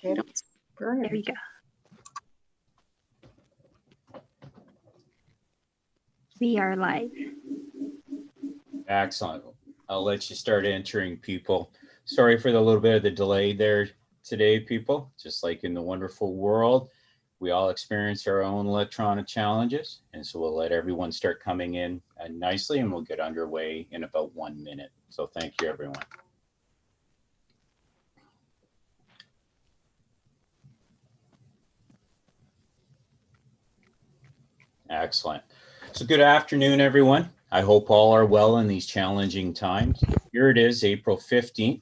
Okay, There we go. We are live. Excellent. I'll let you start entering people. Sorry for the little bit of the delay there today, people. Just like in the wonderful world, we all experience our own electronic challenges. And so we'll let everyone start coming in nicely and we'll get underway in about 1 minute. So thank you, everyone. Excellent. So good afternoon, everyone. I hope all are well in these challenging times. Here it is, April 15th.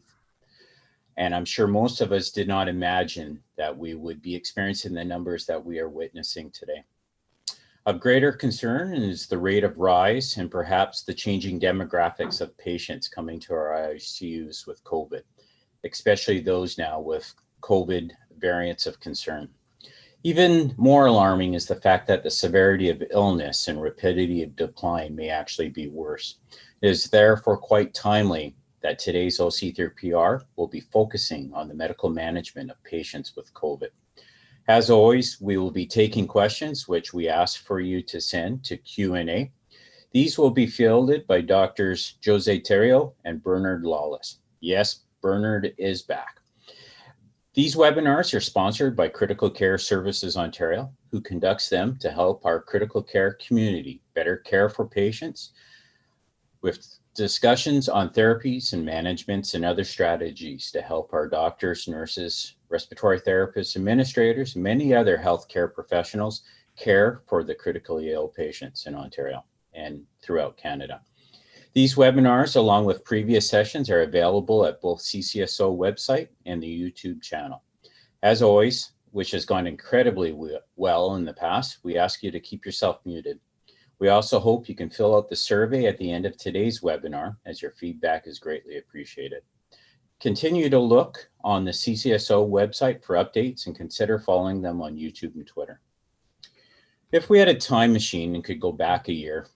And I'm sure most of us did not imagine that we would be experiencing the numbers that we are witnessing today. Of greater concern is the rate of rise and perhaps the changing demographics of patients coming to our ICUs with COVID, especially those now with COVID variants of concern. Even more alarming is the fact that the severity of illness and rapidity of decline may actually be worse. It is therefore quite timely that today's OC3PR will be focusing on the medical management of patients with COVID. As always, we will be taking questions which we ask for you to send to Q&A. These will be fielded by Doctors Josée Thériault and Lawless. Yes, Bernard is back. These webinars are sponsored by Critical Care Services Ontario, who conducts them to help our critical care community better care for patients with discussions on therapies and managements and other strategies to help our doctors, nurses, respiratory therapists, administrators, and many other healthcare professionals care for the critically ill patients in Ontario and throughout Canada. These webinars, along with previous sessions, are available at both CCSO website and the YouTube channel. As always, which has gone incredibly well in the past, we ask you to keep yourself muted. We also hope you can fill out the survey at the end of today's webinar, as your feedback is greatly appreciated. Continue to look on the CCSO website for updates and consider following them on YouTube and Twitter. If we had a time machine and could go back a year,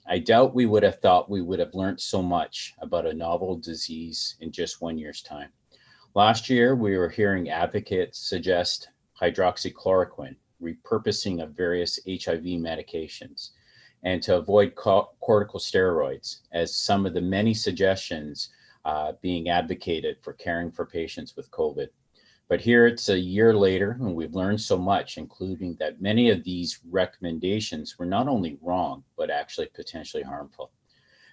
I doubt we would have thought we would have learned so much about a novel disease in just 1 year's time. Last year, we were hearing advocates suggest hydroxychloroquine, repurposing of various HIV medications, and to avoid corticosteroids as some of the many suggestions being advocated for caring for patients with COVID. But here it's a year later and we've learned so much, including that many of these recommendations were not only wrong, but actually potentially harmful.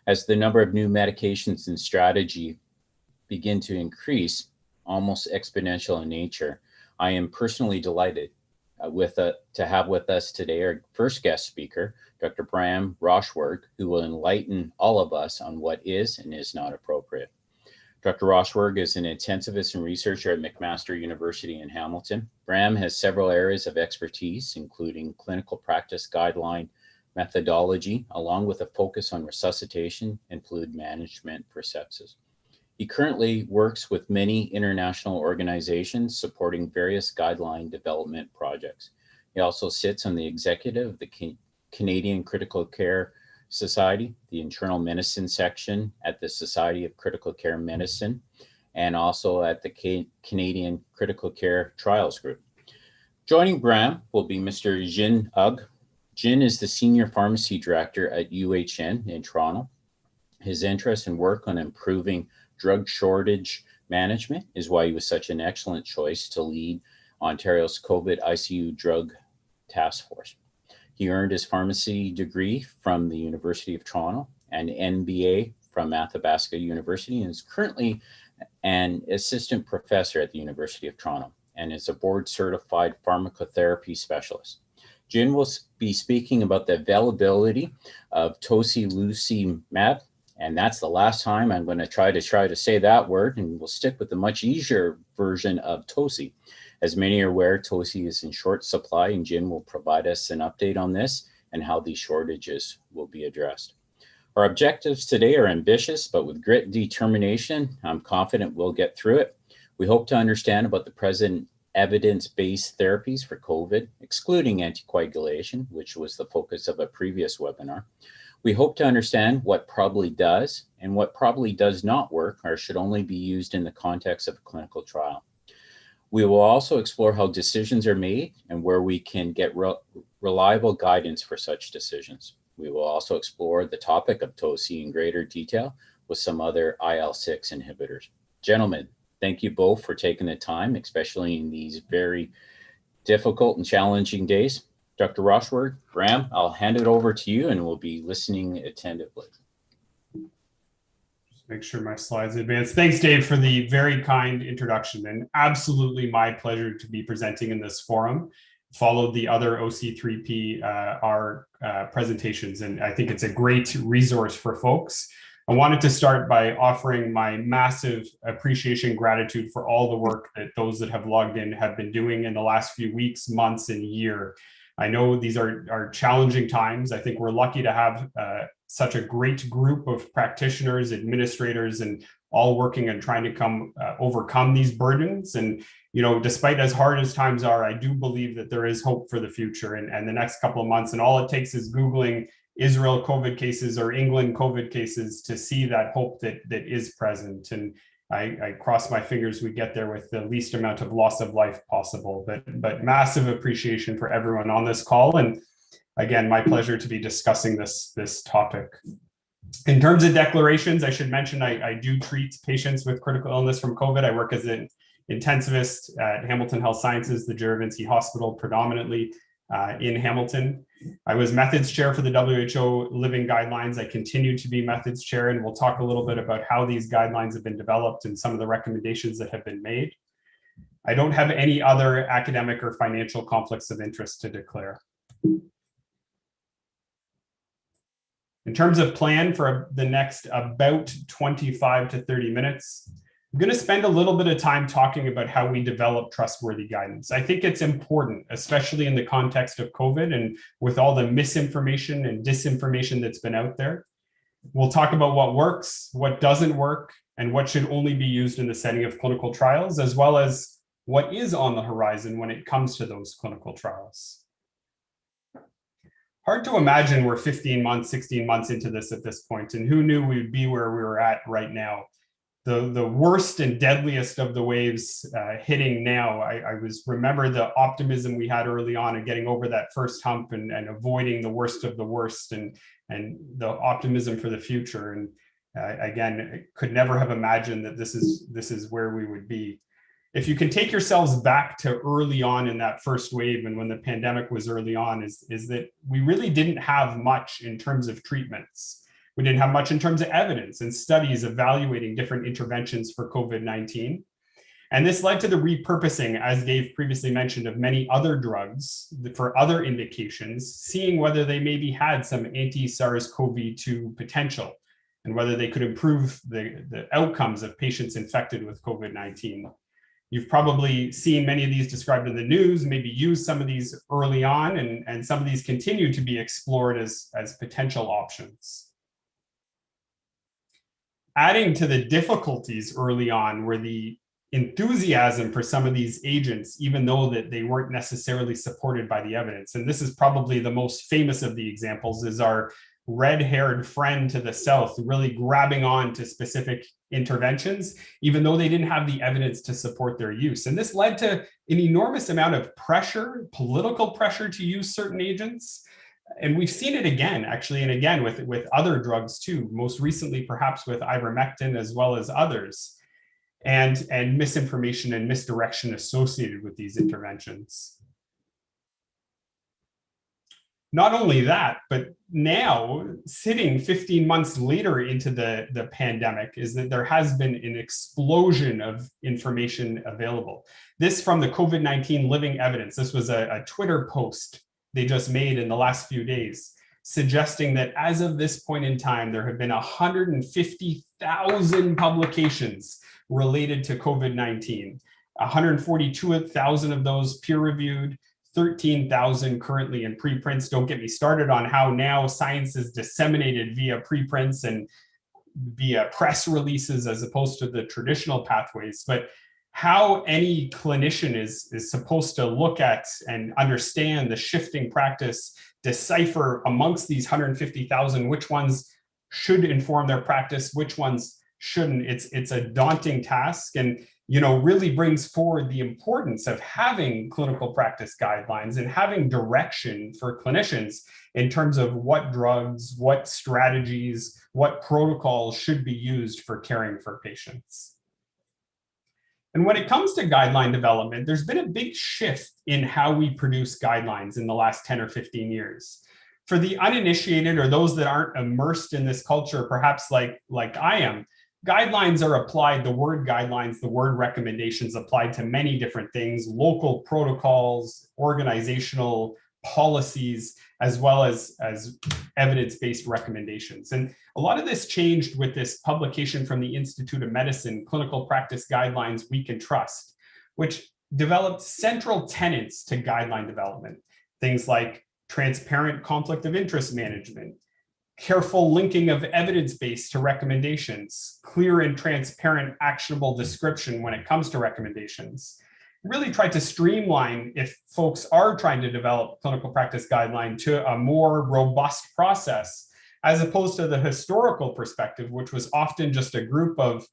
As the number of new medications and strategy begin to increase, almost exponential in nature, I am personally delighted to have with us today our first guest speaker, Dr. Bram Rochwerg, who will enlighten all of us on what is and is not appropriate. Dr. Rochwerg is an intensivist and researcher at McMaster University in Hamilton. Bram has several areas of expertise, including clinical practice guideline methodology, along with a focus on resuscitation and fluid management for sepsis. He currently works with many international organizations supporting various guideline development projects. He also sits on the executive of the Canadian Critical Care Society, the internal medicine section at the Society of Critical Care Medicine, and also at the Canadian Critical Care Trials Group. Joining Bram will be Mr. Jin Ugg. Jin is the Senior Pharmacy Director at UHN in Toronto. His interest and work on improving drug shortage management is why he was such an excellent choice to lead Ontario's COVID ICU drug task force. He earned his pharmacy degree from the University of Toronto and MBA from Athabasca University and is currently an assistant professor at the University of Toronto and is a board certified pharmacotherapy specialist. Jin will be speaking about the availability of Tocilizimab, and that's the last time I'm going to try to say that word, and we'll stick with the much easier version of Toci. As many are aware, Toci is in short supply, and Jin will provide us an update on this and how these shortages will be addressed. Our objectives today are ambitious, but with grit and determination, I'm confident we'll get through it. We hope to understand about the present evidence-based therapies for COVID, excluding anti-coagulation, which was the focus of a previous webinar. We hope to understand what probably does and what probably does not work or should only be used in the context of a clinical trial. We will also explore how decisions are made and where we can get reliable guidance for such decisions. We will also explore the topic of Toci in greater detail with some other IL-6 inhibitors. Gentlemen, thank you both for taking the time, especially in these very difficult and challenging days. Dr. Rochwerg, Bram, I'll hand it over to you and we'll be listening attentively. Make sure my slides advance. Thanks, Dave, for the very kind introduction, and absolutely my pleasure to be presenting in this forum. Followed the other OC3PR presentations, and I think it's a great resource for folks. I wanted to start by offering my massive appreciation, gratitude for all the work that those that have logged in have been doing in the last few weeks, months, and year. I know these are challenging times. I think we're lucky to have such a great group of practitioners, administrators, and all working and trying to overcome these burdens. And, you know, despite as hard as times are, I do believe that there is hope for the future and the next couple of months. And all it takes is Googling Israel COVID cases or England COVID cases to see that hope that is present. And I cross my fingers we get there with the least amount of loss of life possible, but massive appreciation for everyone on this call. And again, my pleasure to be discussing this topic. In terms of declarations, I should mention I do treat patients with critical illness from COVID. I work as an intensivist at Hamilton Health Sciences, the Jerry Vincey Hospital, predominantly in Hamilton. I was methods chair for the WHO Living Guidelines. I continue to be methods chair, and we'll talk a little bit about how these guidelines have been developed and some of the recommendations that have been made. I don't have any other academic or financial conflicts of interest to declare. In terms of plan for the next about 25 to 30 minutes, I'm going to spend a little bit of time talking about how we develop trustworthy guidance. I think it's important, especially in the context of COVID and with all the misinformation and disinformation that's been out there. We'll talk about what works, what doesn't work, and what should only be used in the setting of clinical trials, as well as what is on the horizon when it comes to those clinical trials. Hard to imagine we're 15 months, 16 months into this at this point, and who knew we'd be where we were at right now. The worst and deadliest of the waves hitting now. I remember the optimism we had early on and getting over that first hump and avoiding the worst of the worst and the optimism for the future. And again, I could never have imagined that this is where we would be. If you can take yourselves back to early on in that first wave and when the pandemic was early on, is that we really didn't have much in terms of treatments. We didn't have much in terms of evidence and studies evaluating different interventions for COVID-19. And this led to the repurposing, as Dave previously mentioned, of many other drugs for other indications, seeing whether they maybe had some anti-SARS-CoV-2 potential and whether they could improve the outcomes of patients infected with COVID-19. You've probably seen many of these described in the news, maybe used some of these early on, and some of these continue to be explored as potential options. Adding to the difficulties early on were the enthusiasm for some of these agents, even though that they weren't necessarily supported by the evidence. And this is probably the most famous of the examples, is our red-haired friend to the south really grabbing on to specific interventions, even though they didn't have the evidence to support their use. And this led to an enormous amount of pressure, political pressure to use certain agents. And we've seen it again, actually, and again with other drugs too, most recently perhaps with ivermectin as well as others, and misinformation and misdirection associated with these interventions. Not only that, but now, sitting 15 months later into the pandemic, is that there has been an explosion of information available. This from the COVID-19 Living Evidence. This was a Twitter post they just made in the last few days, suggesting that as of this point in time, there have been 150,000 publications related to COVID-19, 142,000 of those peer-reviewed, 13,000 currently in preprints. Don't get me started on how now science is disseminated via preprints and via press releases as opposed to the traditional pathways. But how any clinician is supposed to look at and understand the shifting practice, decipher amongst these 150,000 which ones should inform their practice, which ones shouldn't. It's a daunting task. And really brings forward the importance of having clinical practice guidelines and having direction for clinicians in terms of what drugs, what strategies, what protocols should be used for caring for patients. And when it comes to guideline development, there's been a big shift in how we produce guidelines in the last 10 or 15 years. For the uninitiated or those that aren't immersed in this culture, perhaps like I am, guidelines are applied, the word guidelines, the word recommendations applied to many different things, local protocols, organizational policies, as well as evidence-based recommendations. And a lot of this changed with this publication from the Institute of Medicine, Clinical Practice Guidelines We Can Trust, which developed central tenets to guideline development. Things like transparent conflict of interest management, careful linking of evidence-based to recommendations, clear and transparent actionable description when it comes to recommendations. Really tried to streamline, if folks are trying to develop clinical practice guideline, to a more robust process, as opposed to the historical perspective, which was often just a group of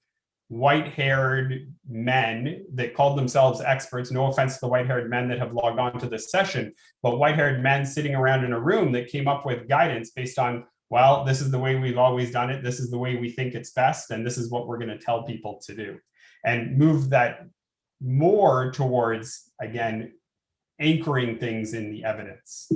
white-haired men that called themselves experts. No offense to the white-haired men that have logged on to this session, but white-haired men sitting around in a room that came up with guidance based on, well, this is the way we've always done it, this is the way we think it's best, and this is what we're going to tell people to do. And move that more towards, again, anchoring things in the evidence.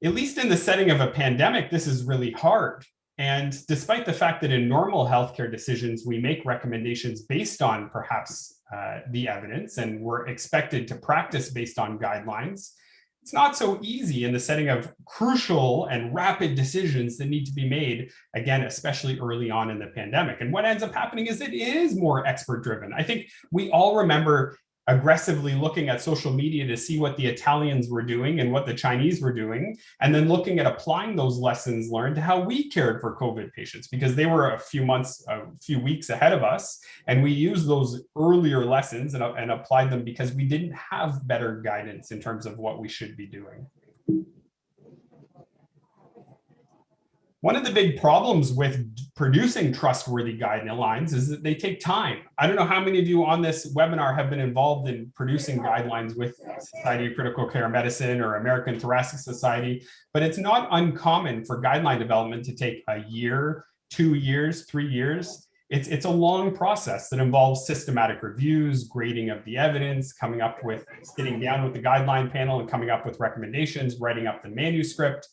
At least in the setting of a pandemic, this is really hard. And despite the fact that in normal healthcare decisions, we make recommendations based on perhaps the evidence, and we're expected to practice based on guidelines, it's not so easy in the setting of crucial and rapid decisions that need to be made, again, especially early on in the pandemic. And what ends up happening is it is more expert driven. I think we all remember aggressively looking at social media to see what the Italians were doing and what the Chinese were doing, and then looking at applying those lessons learned to how we cared for COVID patients, because they were a few weeks ahead of us, and we used those earlier lessons and applied them because we didn't have better guidance in terms of what we should be doing. One of the big problems with producing trustworthy guidelines is that they take time. I don't know how many of you on this webinar have been involved in producing guidelines with Society of Critical Care Medicine or American Thoracic Society, but it's not uncommon for guideline development to take a year, 2 years, 3 years. It's a long process that involves systematic reviews, grading of the evidence, sitting down with the guideline panel and coming up with recommendations, writing up the manuscript.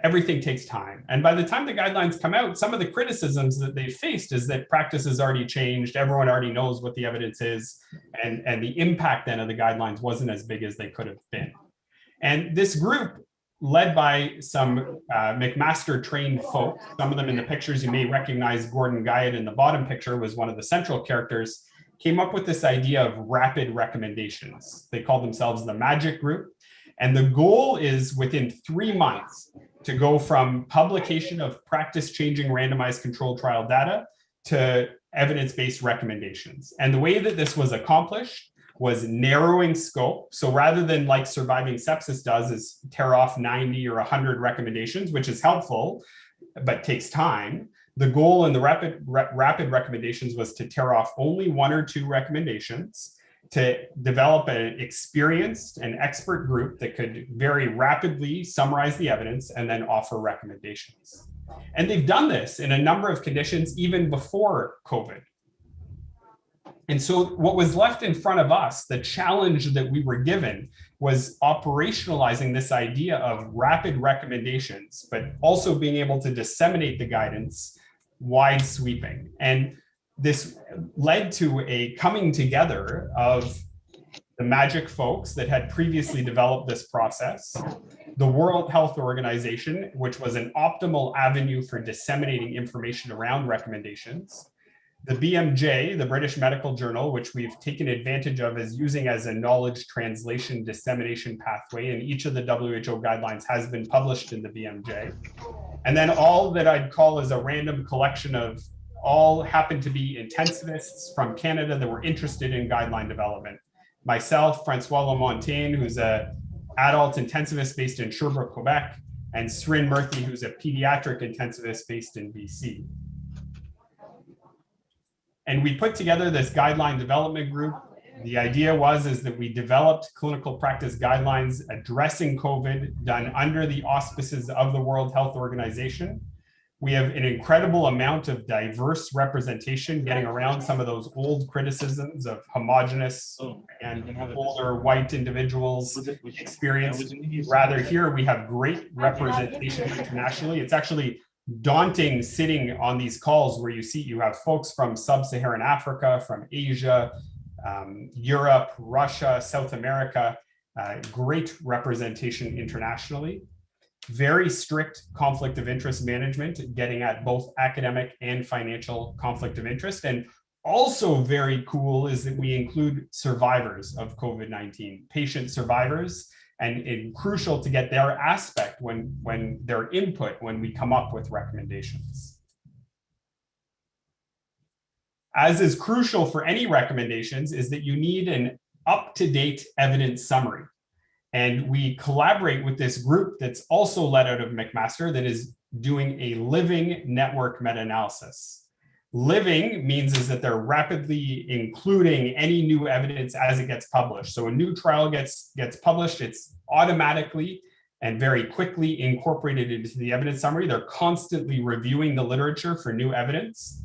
Everything takes time. And by the time the guidelines come out, some of the criticisms that they faced is that practice has already changed. Everyone already knows what the evidence is. And the impact then of the guidelines wasn't as big as they could have been. And this group, led by some McMaster trained folks, some of them in the pictures, you may recognize Gordon Guyatt in the bottom picture was one of the central characters, came up with this idea of rapid recommendations. They called themselves the Magic Group. And the goal is within 3 months to go from publication of practice-changing randomized controlled trial data to evidence-based recommendations. And the way that this was accomplished was narrowing scope. So rather than like Surviving Sepsis does is tear off 90 or 100 recommendations, which is helpful, but takes time, the goal in the rapid recommendations was to tear off only 1 or 2 recommendations, to develop an experienced and expert group that could very rapidly summarize the evidence and then offer recommendations. And they've done this in a number of conditions even before COVID. And so what was left in front of us, the challenge that we were given, was operationalizing this idea of rapid recommendations, but also being able to disseminate the guidance wide sweeping. And this led to a coming together of the Magic folks that had previously developed this process, the World Health Organization, which was an optimal avenue for disseminating information around recommendations, the BMJ, the British Medical Journal, which we've taken advantage of as using as a knowledge translation dissemination pathway, and each of the WHO guidelines has been published in the BMJ. And then all that I'd call is a random collection of all happened to be intensivists from Canada that were interested in guideline development. Myself, Francois Lamontagne, who's an adult intensivist based in Sherbrooke, Quebec, and Srin Murthy, who's a pediatric intensivist based in BC. And we put together this guideline development group. The idea is that we developed clinical practice guidelines addressing COVID done under the auspices of the World Health Organization. We have an incredible amount of diverse representation, getting around some of those old criticisms of homogenous and older white individuals experience. Rather, here we have great representation internationally. It's actually daunting sitting on these calls where you have folks from sub-Saharan Africa, from Asia, Europe, Russia, South America, great representation internationally. Very strict conflict of interest management, getting at both academic and financial conflict of interest. And also very cool is that we include survivors of COVID-19, patient survivors, and crucial to get their aspect when their input when we come up with recommendations. As is crucial for any recommendations is that you need an up-to-date evidence summary. And we collaborate with this group that's also led out of McMaster that is doing a living network meta-analysis. Living means that they're rapidly including any new evidence as it gets published. So a new trial gets published, it's automatically and very quickly incorporated into the evidence summary. They're constantly reviewing the literature for new evidence.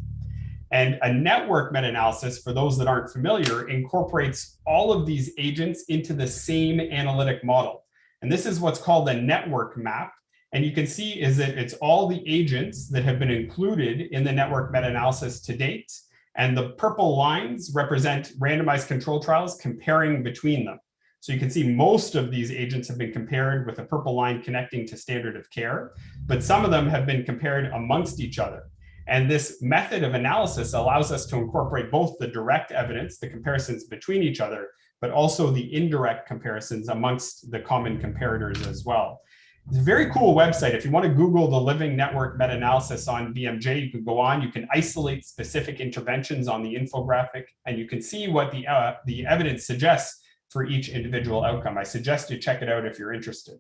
And a network meta-analysis, for those that aren't familiar, incorporates all of these agents into the same analytic model. And this is what's called a network map. And you can see is that it's all the agents that have been included in the network meta-analysis to date. And the purple lines represent randomized control trials comparing between them. So you can see most of these agents have been compared with a purple line connecting to standard of care, but some of them have been compared amongst each other. And this method of analysis allows us to incorporate both the direct evidence, the comparisons between each other, but also the indirect comparisons amongst the common comparators as well. It's a very cool website. If you want to Google the Living Network Meta-Analysis on BMJ, you can go on, you can isolate specific interventions on the infographic, and you can see what the evidence suggests for each individual outcome. I suggest you check it out if you're interested.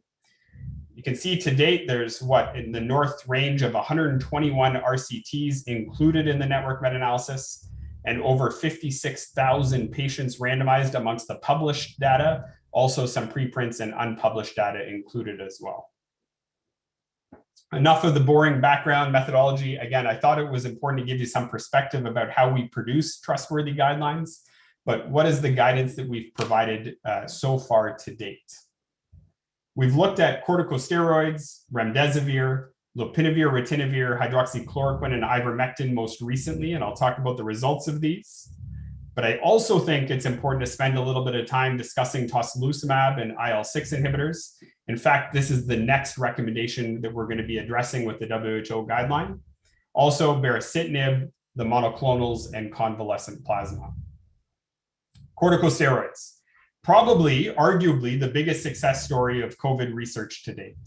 You can see to date, there's in the north range of 121 RCTs included in the network meta-analysis and over 56,000 patients randomized amongst the published data, also some preprints and unpublished data included as well. Enough of the boring background methodology. Again, I thought it was important to give you some perspective about how we produce trustworthy guidelines, but what is the guidance that we've provided so far to date? We've looked at corticosteroids, remdesivir, lopinavir, ritonavir, hydroxychloroquine, and ivermectin most recently, and I'll talk about the results of these. But I also think it's important to spend a little bit of time discussing tocilizumab and IL-6 inhibitors. In fact, this is the next recommendation that we're going to be addressing with the WHO guideline. Also, baricitinib, the monoclonals, and convalescent plasma. Corticosteroids. Probably, arguably, the biggest success story of COVID research to date.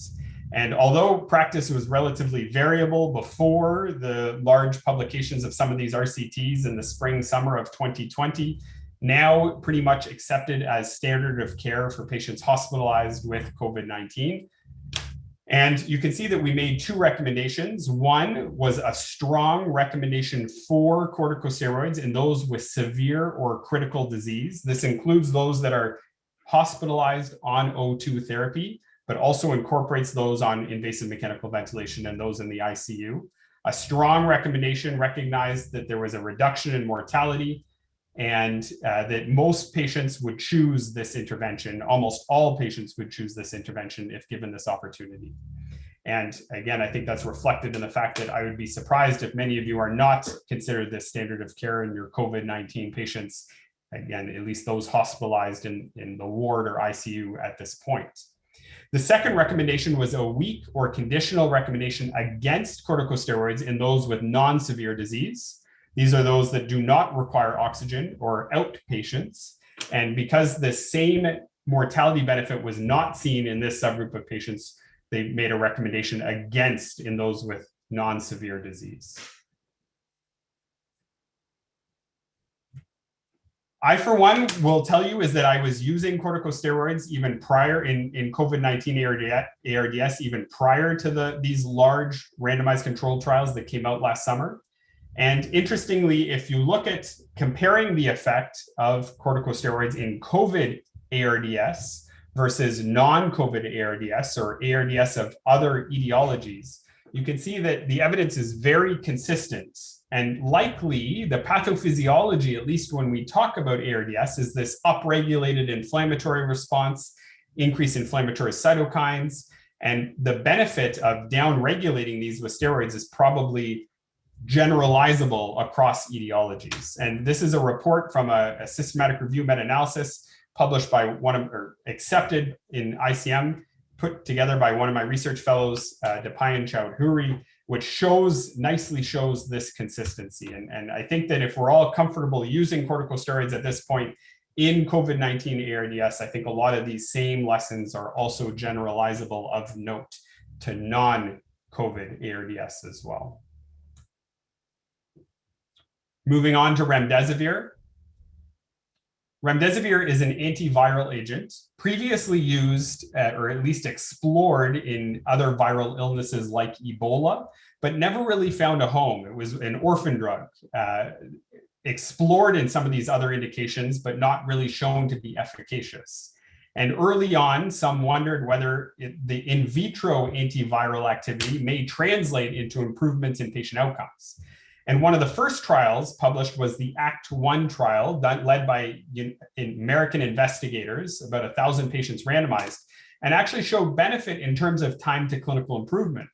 And although practice was relatively variable before the large publications of some of these RCTs in the spring, summer of 2020, now pretty much accepted as standard of care for patients hospitalized with COVID-19. And you can see that we made two recommendations. One was a strong recommendation for corticosteroids in those with severe or critical disease. This includes those that are hospitalized on O2 therapy, but also incorporates those on invasive mechanical ventilation and those in the ICU. A strong recommendation recognized that there was a reduction in mortality and that most patients would choose this intervention. Almost all patients would choose this intervention if given this opportunity. And again, I think that's reflected in the fact that I would be surprised if many of you are not considered this standard of care in your COVID-19 patients, again, at least those hospitalized in the ward or ICU at this point. The second recommendation was a weak or conditional recommendation against corticosteroids in those with non-severe disease. These are those that do not require oxygen or outpatients. And because the same mortality benefit was not seen in this subgroup of patients, they made a recommendation against in those with non-severe disease. I, for one, will tell you is that I was using corticosteroids even prior in COVID-19 ARDS, even prior to these large randomized controlled trials that came out last summer. And interestingly, if you look at comparing the effect of corticosteroids in COVID ARDS versus non-COVID ARDS or ARDS of other etiologies, you can see that the evidence is very consistent. And likely the pathophysiology, at least when we talk about ARDS, is this upregulated inflammatory response, increased inflammatory cytokines, and the benefit of downregulating these with steroids is probably generalizable across etiologies. And this is a report from a systematic review meta-analysis published by accepted in ICM, put together by one of my research fellows, Dipayan Chowdhury, which nicely shows this consistency. And I think that if we're all comfortable using corticosteroids at this point in COVID-19 ARDS, I think a lot of these same lessons are also generalizable of note to non-COVID ARDS as well. Moving on to remdesivir. Remdesivir is an antiviral agent previously used or at least explored in other viral illnesses like Ebola, but never really found a home. It was an orphan drug, explored in some of these other indications, but not really shown to be efficacious. And early on, some wondered whether the in vitro antiviral activity may translate into improvements in patient outcomes. And one of the first trials published was the ACT-1 trial led by American investigators, about 1,000 patients randomized, and actually showed benefit in terms of time to clinical improvement.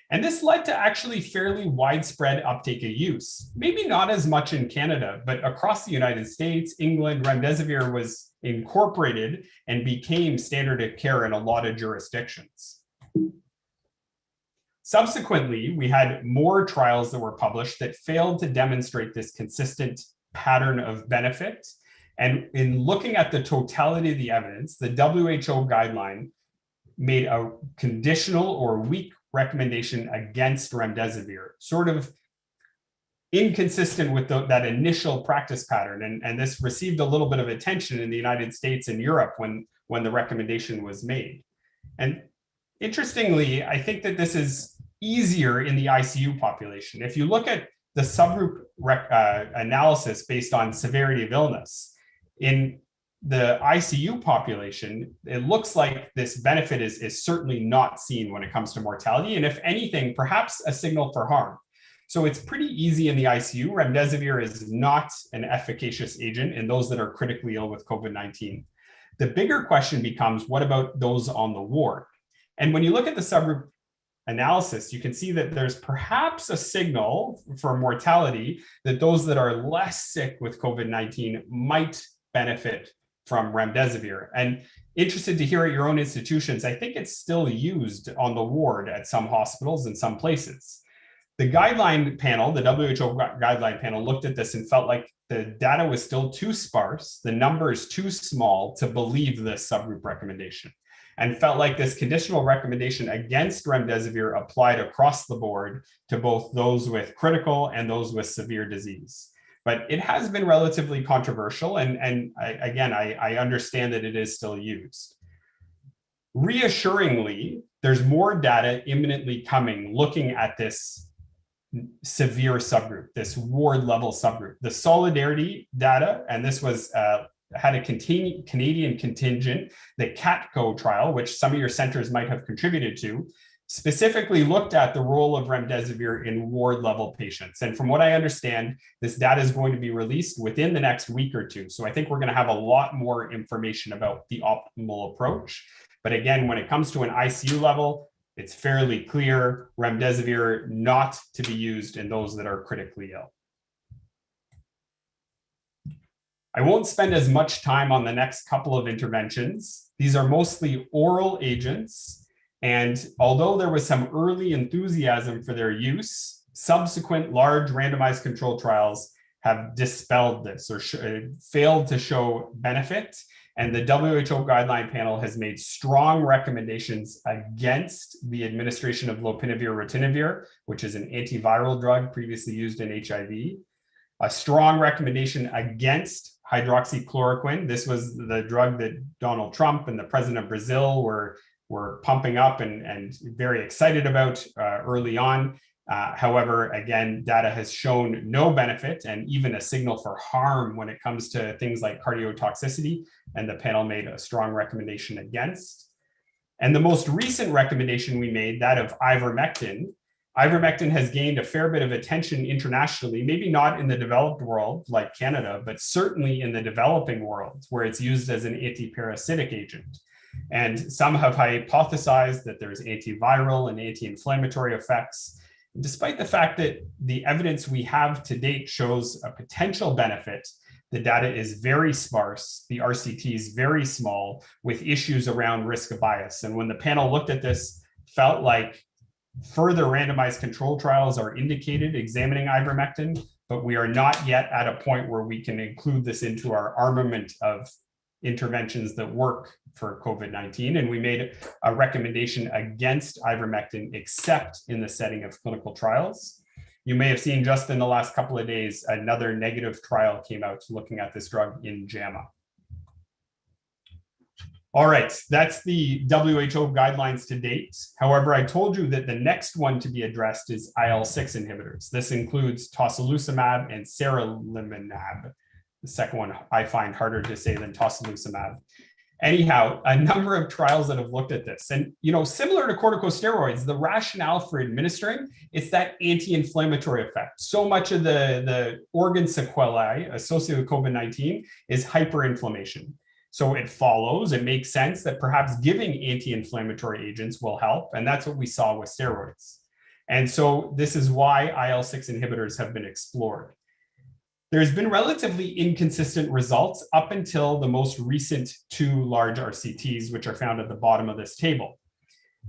And this led to actually fairly widespread uptake of use. Maybe not as much in Canada, but across the United States, England, remdesivir was incorporated and became standard of care in a lot of jurisdictions. Subsequently, we had more trials that were published that failed to demonstrate this consistent pattern of benefit. And in looking at the totality of the evidence, the WHO guideline made a conditional or weak recommendation against remdesivir, sort of inconsistent with that initial practice pattern. And this received a little bit of attention in the United States and Europe when the recommendation was made. And interestingly, I think that this is easier in the ICU population. If you look at the subgroup analysis based on severity of illness, in the ICU population, it looks like this benefit is certainly not seen when it comes to mortality. And if anything, perhaps a signal for harm. So it's pretty easy in the ICU. Remdesivir is not an efficacious agent in those that are critically ill with COVID-19. The bigger question becomes, what about those on the ward? And when you look at the subgroup analysis, you can see that there's perhaps a signal for mortality that those that are less sick with COVID-19 might benefit from remdesivir. And interested to hear at your own institutions, I think it's still used on the ward at some hospitals and some places. The guideline panel, the WHO guideline panel, looked at this and felt like the data was still too sparse, the numbers too small to believe this subgroup recommendation, and felt like this conditional recommendation against remdesivir applied across the board to both those with critical and those with severe disease. But it has been relatively controversial, and I understand that it is still used. Reassuringly, there's more data imminently coming looking at this severe subgroup, this ward level subgroup. The Solidarity data, and this was had a Canadian contingent, the CATCO trial, which some of your centers might have contributed to, specifically looked at the role of remdesivir in ward level patients. And from what I understand, this data is going to be released within the next week or two. So I think we're going to have a lot more information about the optimal approach. But again, when it comes to an ICU level, it's fairly clear remdesivir not to be used in those that are critically ill. I won't spend as much time on the next couple of interventions. These are mostly oral agents. And although there was some early enthusiasm for their use, subsequent large randomized control trials have dispelled this or failed to show benefit. And the WHO guideline panel has made strong recommendations against the administration of lopinavir-ritonavir, which is an antiviral drug previously used in HIV. A strong recommendation against hydroxychloroquine. This was the drug that Donald Trump and the president of Brazil were pumping up and very excited about early on. However, again, data has shown no benefit and even a signal for harm when it comes to things like cardiotoxicity, and the panel made a strong recommendation against. And the most recent recommendation we made, that of ivermectin. Ivermectin has gained a fair bit of attention internationally, maybe not in the developed world like Canada, but certainly in the developing world, where it's used as an antiparasitic agent. And some have hypothesized that there's antiviral and anti-inflammatory effects, despite the fact that the evidence we have to date shows a potential benefit. The data is very sparse, the RCT is very small, with issues around risk of bias. And when the panel looked at this, felt like further randomized control trials are indicated examining ivermectin, but we are not yet at a point where we can include this into our armament of interventions that work for COVID-19. And we made a recommendation against ivermectin, except in the setting of clinical trials. You may have seen just in the last couple of days, another negative trial came out looking at this drug in JAMA. All right, that's the WHO guidelines to date. However, I told you that the next one to be addressed is IL-6 inhibitors. This includes Tocilizumab and Seralutinib. The second one I find harder to say than Tocilizumab. Anyhow, a number of trials that have looked at this. And, similar to corticosteroids, the rationale for administering, it's that anti-inflammatory effect. So much of the organ sequelae associated with COVID-19 is hyperinflammation. So it follows, it makes sense that perhaps giving anti-inflammatory agents will help. And that's what we saw with steroids. And so this is why IL-6 inhibitors have been explored. There's been relatively inconsistent results up until the most recent two large RCTs, which are found at the bottom of this table.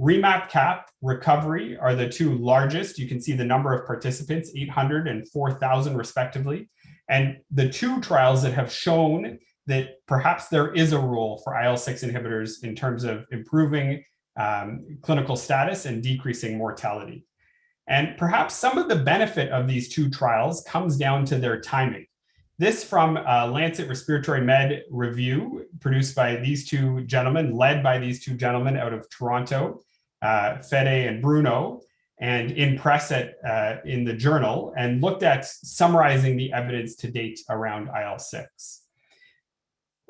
REMAP-CAP, Recovery are the two largest. You can see the number of participants, 800 and 4,000 respectively. And the two trials that have shown that perhaps there is a role for IL-6 inhibitors in terms of improving clinical status and decreasing mortality. And perhaps some of the benefit of these two trials comes down to their timing. This from Lancet Respiratory Med review produced by these two gentlemen, led by these two gentlemen out of Toronto, Fede and Bruno, and in press in the journal, and looked at summarizing the evidence to date around IL-6.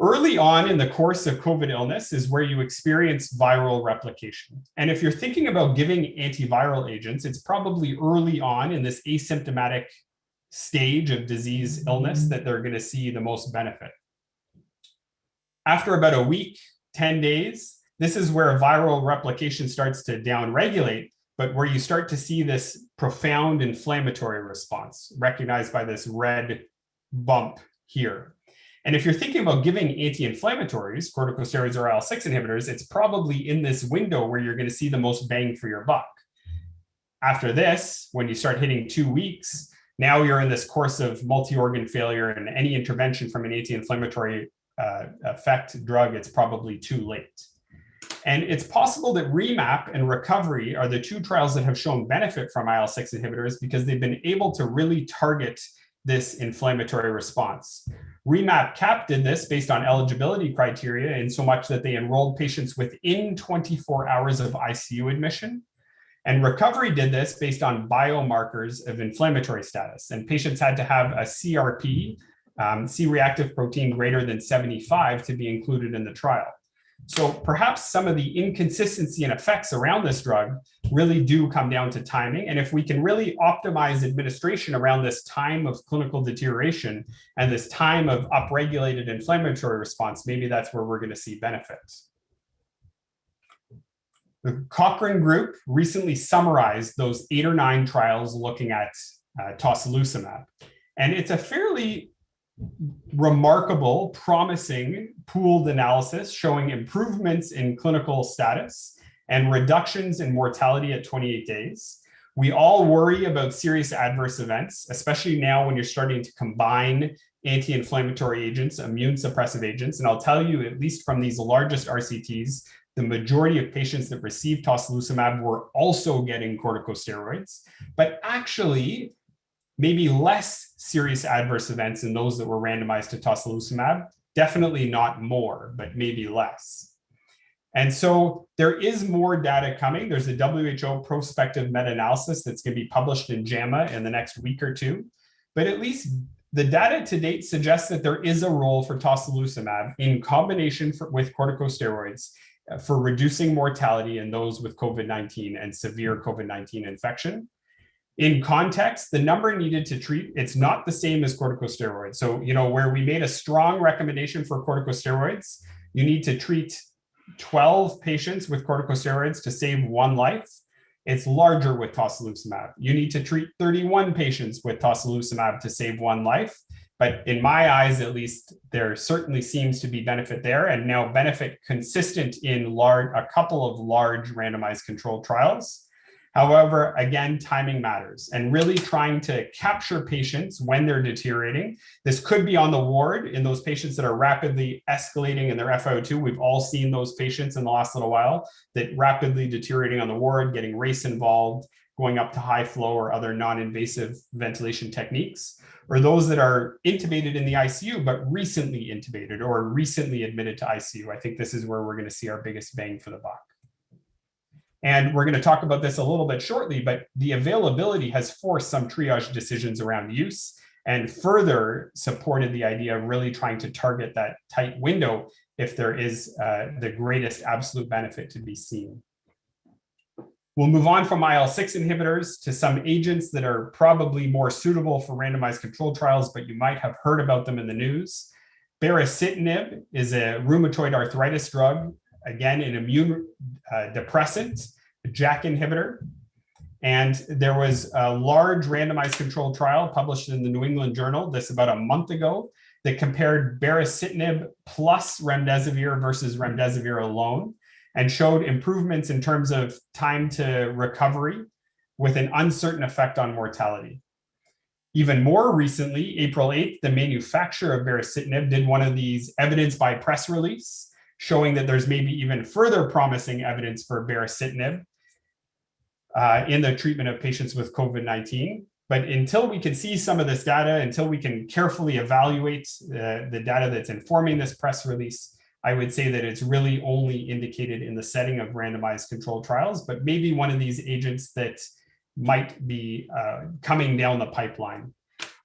Early on in the course of COVID illness is where you experience viral replication. And if you're thinking about giving antiviral agents, it's probably early on in this asymptomatic stage of disease illness that they're going to see the most benefit. After about a week, 10 days, this is where viral replication starts to downregulate, but where you start to see this profound inflammatory response, recognized by this red bump here. And if you're thinking about giving anti-inflammatories, corticosteroids or IL-6 inhibitors, it's probably in this window where you're going to see the most bang for your buck. After this, when you start hitting 2 weeks, now you're in this course of multi-organ failure, and any intervention from an anti-inflammatory effect drug, it's probably too late. And it's possible that REMAP and Recovery are the two trials that have shown benefit from IL-6 inhibitors because they've been able to really target this inflammatory response. REMAP-CAP did this based on eligibility criteria in so much that they enrolled patients within 24 hours of ICU admission. And Recovery did this based on biomarkers of inflammatory status. And patients had to have a CRP, C-reactive protein greater than 75 to be included in the trial. So perhaps some of the inconsistency and effects around this drug really do come down to timing. And if we can really optimize administration around this time of clinical deterioration and this time of upregulated inflammatory response, maybe that's where we're going to see benefits. The Cochrane group recently summarized those 8 or 9 trials looking at Tocilizumab. And it's a fairly remarkable, promising pooled analysis showing improvements in clinical status and reductions in mortality at 28 days. We all worry about serious adverse events, especially now when you're starting to combine anti-inflammatory agents, immune suppressive agents. And I'll tell you, at least from these largest RCTs, the majority of patients that received Tocilizumab were also getting corticosteroids, but actually maybe less serious adverse events in those that were randomized to Tocilizumab, definitely not more, but maybe less. And so there is more data coming. There's a WHO prospective meta-analysis that's going to be published in JAMA in the next week or two. But at least the data to date suggests that there is a role for Tocilizimab in combination with corticosteroids for reducing mortality in those with COVID-19 and severe COVID-19 infection. In context, the number needed to treat, it's not the same as corticosteroids. So, where we made a strong recommendation for corticosteroids, you need to treat 12 patients with corticosteroids to save one life. It's larger with Tocilizumab. You need to treat 31 patients with Tocilizumab to save one life. But in my eyes, at least, there certainly seems to be benefit there, and now benefit consistent in a couple of large randomized controlled trials. However, again, timing matters, and really trying to capture patients when they're deteriorating. This could be on the ward in those patients that are rapidly escalating in their FiO2. We've all seen those patients in the last little while that rapidly deteriorating on the ward, getting RACE involved, going up to high flow or other non-invasive ventilation techniques, or those that are intubated in the ICU, but recently intubated or recently admitted to ICU. I think this is where we're going to see our biggest bang for the buck. And we're going to talk about this a little bit shortly, but the availability has forced some triage decisions around use and further supported the idea of really trying to target that tight window if there is the greatest absolute benefit to be seen. We'll move on from IL-6 inhibitors to some agents that are probably more suitable for randomized controlled trials, but you might have heard about them in the news. Baricitinib is a rheumatoid arthritis drug, again, an immune depressant, a JAK inhibitor. And there was a large randomized controlled trial published in the New England Journal, this about a month ago, that compared baricitinib plus remdesivir versus remdesivir alone and showed improvements in terms of time to recovery with an uncertain effect on mortality. Even more recently, April 8th, the manufacturer of baricitinib did one of these evidence by press release, showing that there's maybe even further promising evidence for baricitinib in the treatment of patients with COVID-19. But until we can see some of this data, until we can carefully evaluate the data that's informing this press release, I would say that it's really only indicated in the setting of randomized controlled trials, but maybe one of these agents that might be coming down the pipeline.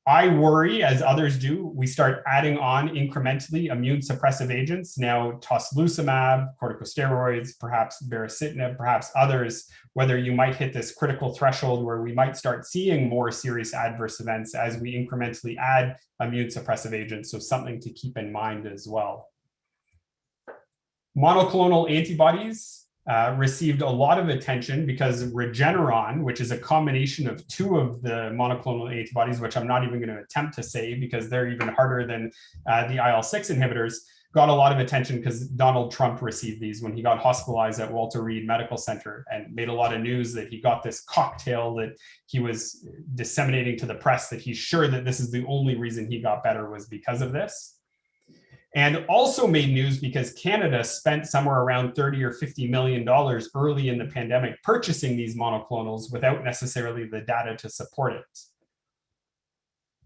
I worry, as others do, we start adding on incrementally immune suppressive agents, now Tocilizumab, corticosteroids, perhaps baricitinib, perhaps others, whether you might hit this critical threshold where we might start seeing more serious adverse events as we incrementally add immune suppressive agents, so something to keep in mind as well. Monoclonal antibodies received a lot of attention because Regeneron, which is a combination of two of the monoclonal antibodies, which I'm not even going to attempt to say because they're even harder than the IL-6 inhibitors, got a lot of attention because Donald Trump received these when he got hospitalized at Walter Reed Medical Center and made a lot of news that he got this cocktail that he was disseminating to the press that he's sure that this is the only reason he got better was because of this. And also made news because Canada spent somewhere around $30 or $50 million early in the pandemic purchasing these monoclonals without necessarily the data to support it.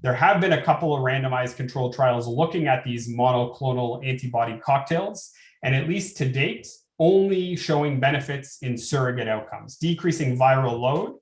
There have been a couple of randomized controlled trials looking at these monoclonal antibody cocktails, and at least to date, only showing benefits in surrogate outcomes, decreasing viral load,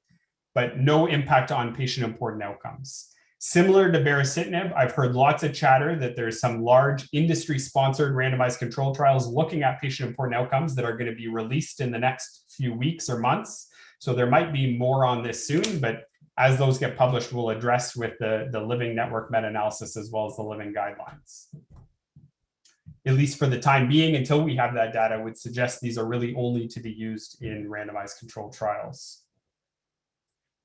but no impact on patient-important outcomes. Similar to baricitinib, I've heard lots of chatter that there's some large industry-sponsored randomized controlled trials looking at patient-important outcomes that are going to be released in the next few weeks or months. So there might be more on this soon, but as those get published, we'll address with the Living Network meta-analysis as well as the Living Guidelines. At least for the time being, until we have that data, I would suggest these are really only to be used in randomized controlled trials.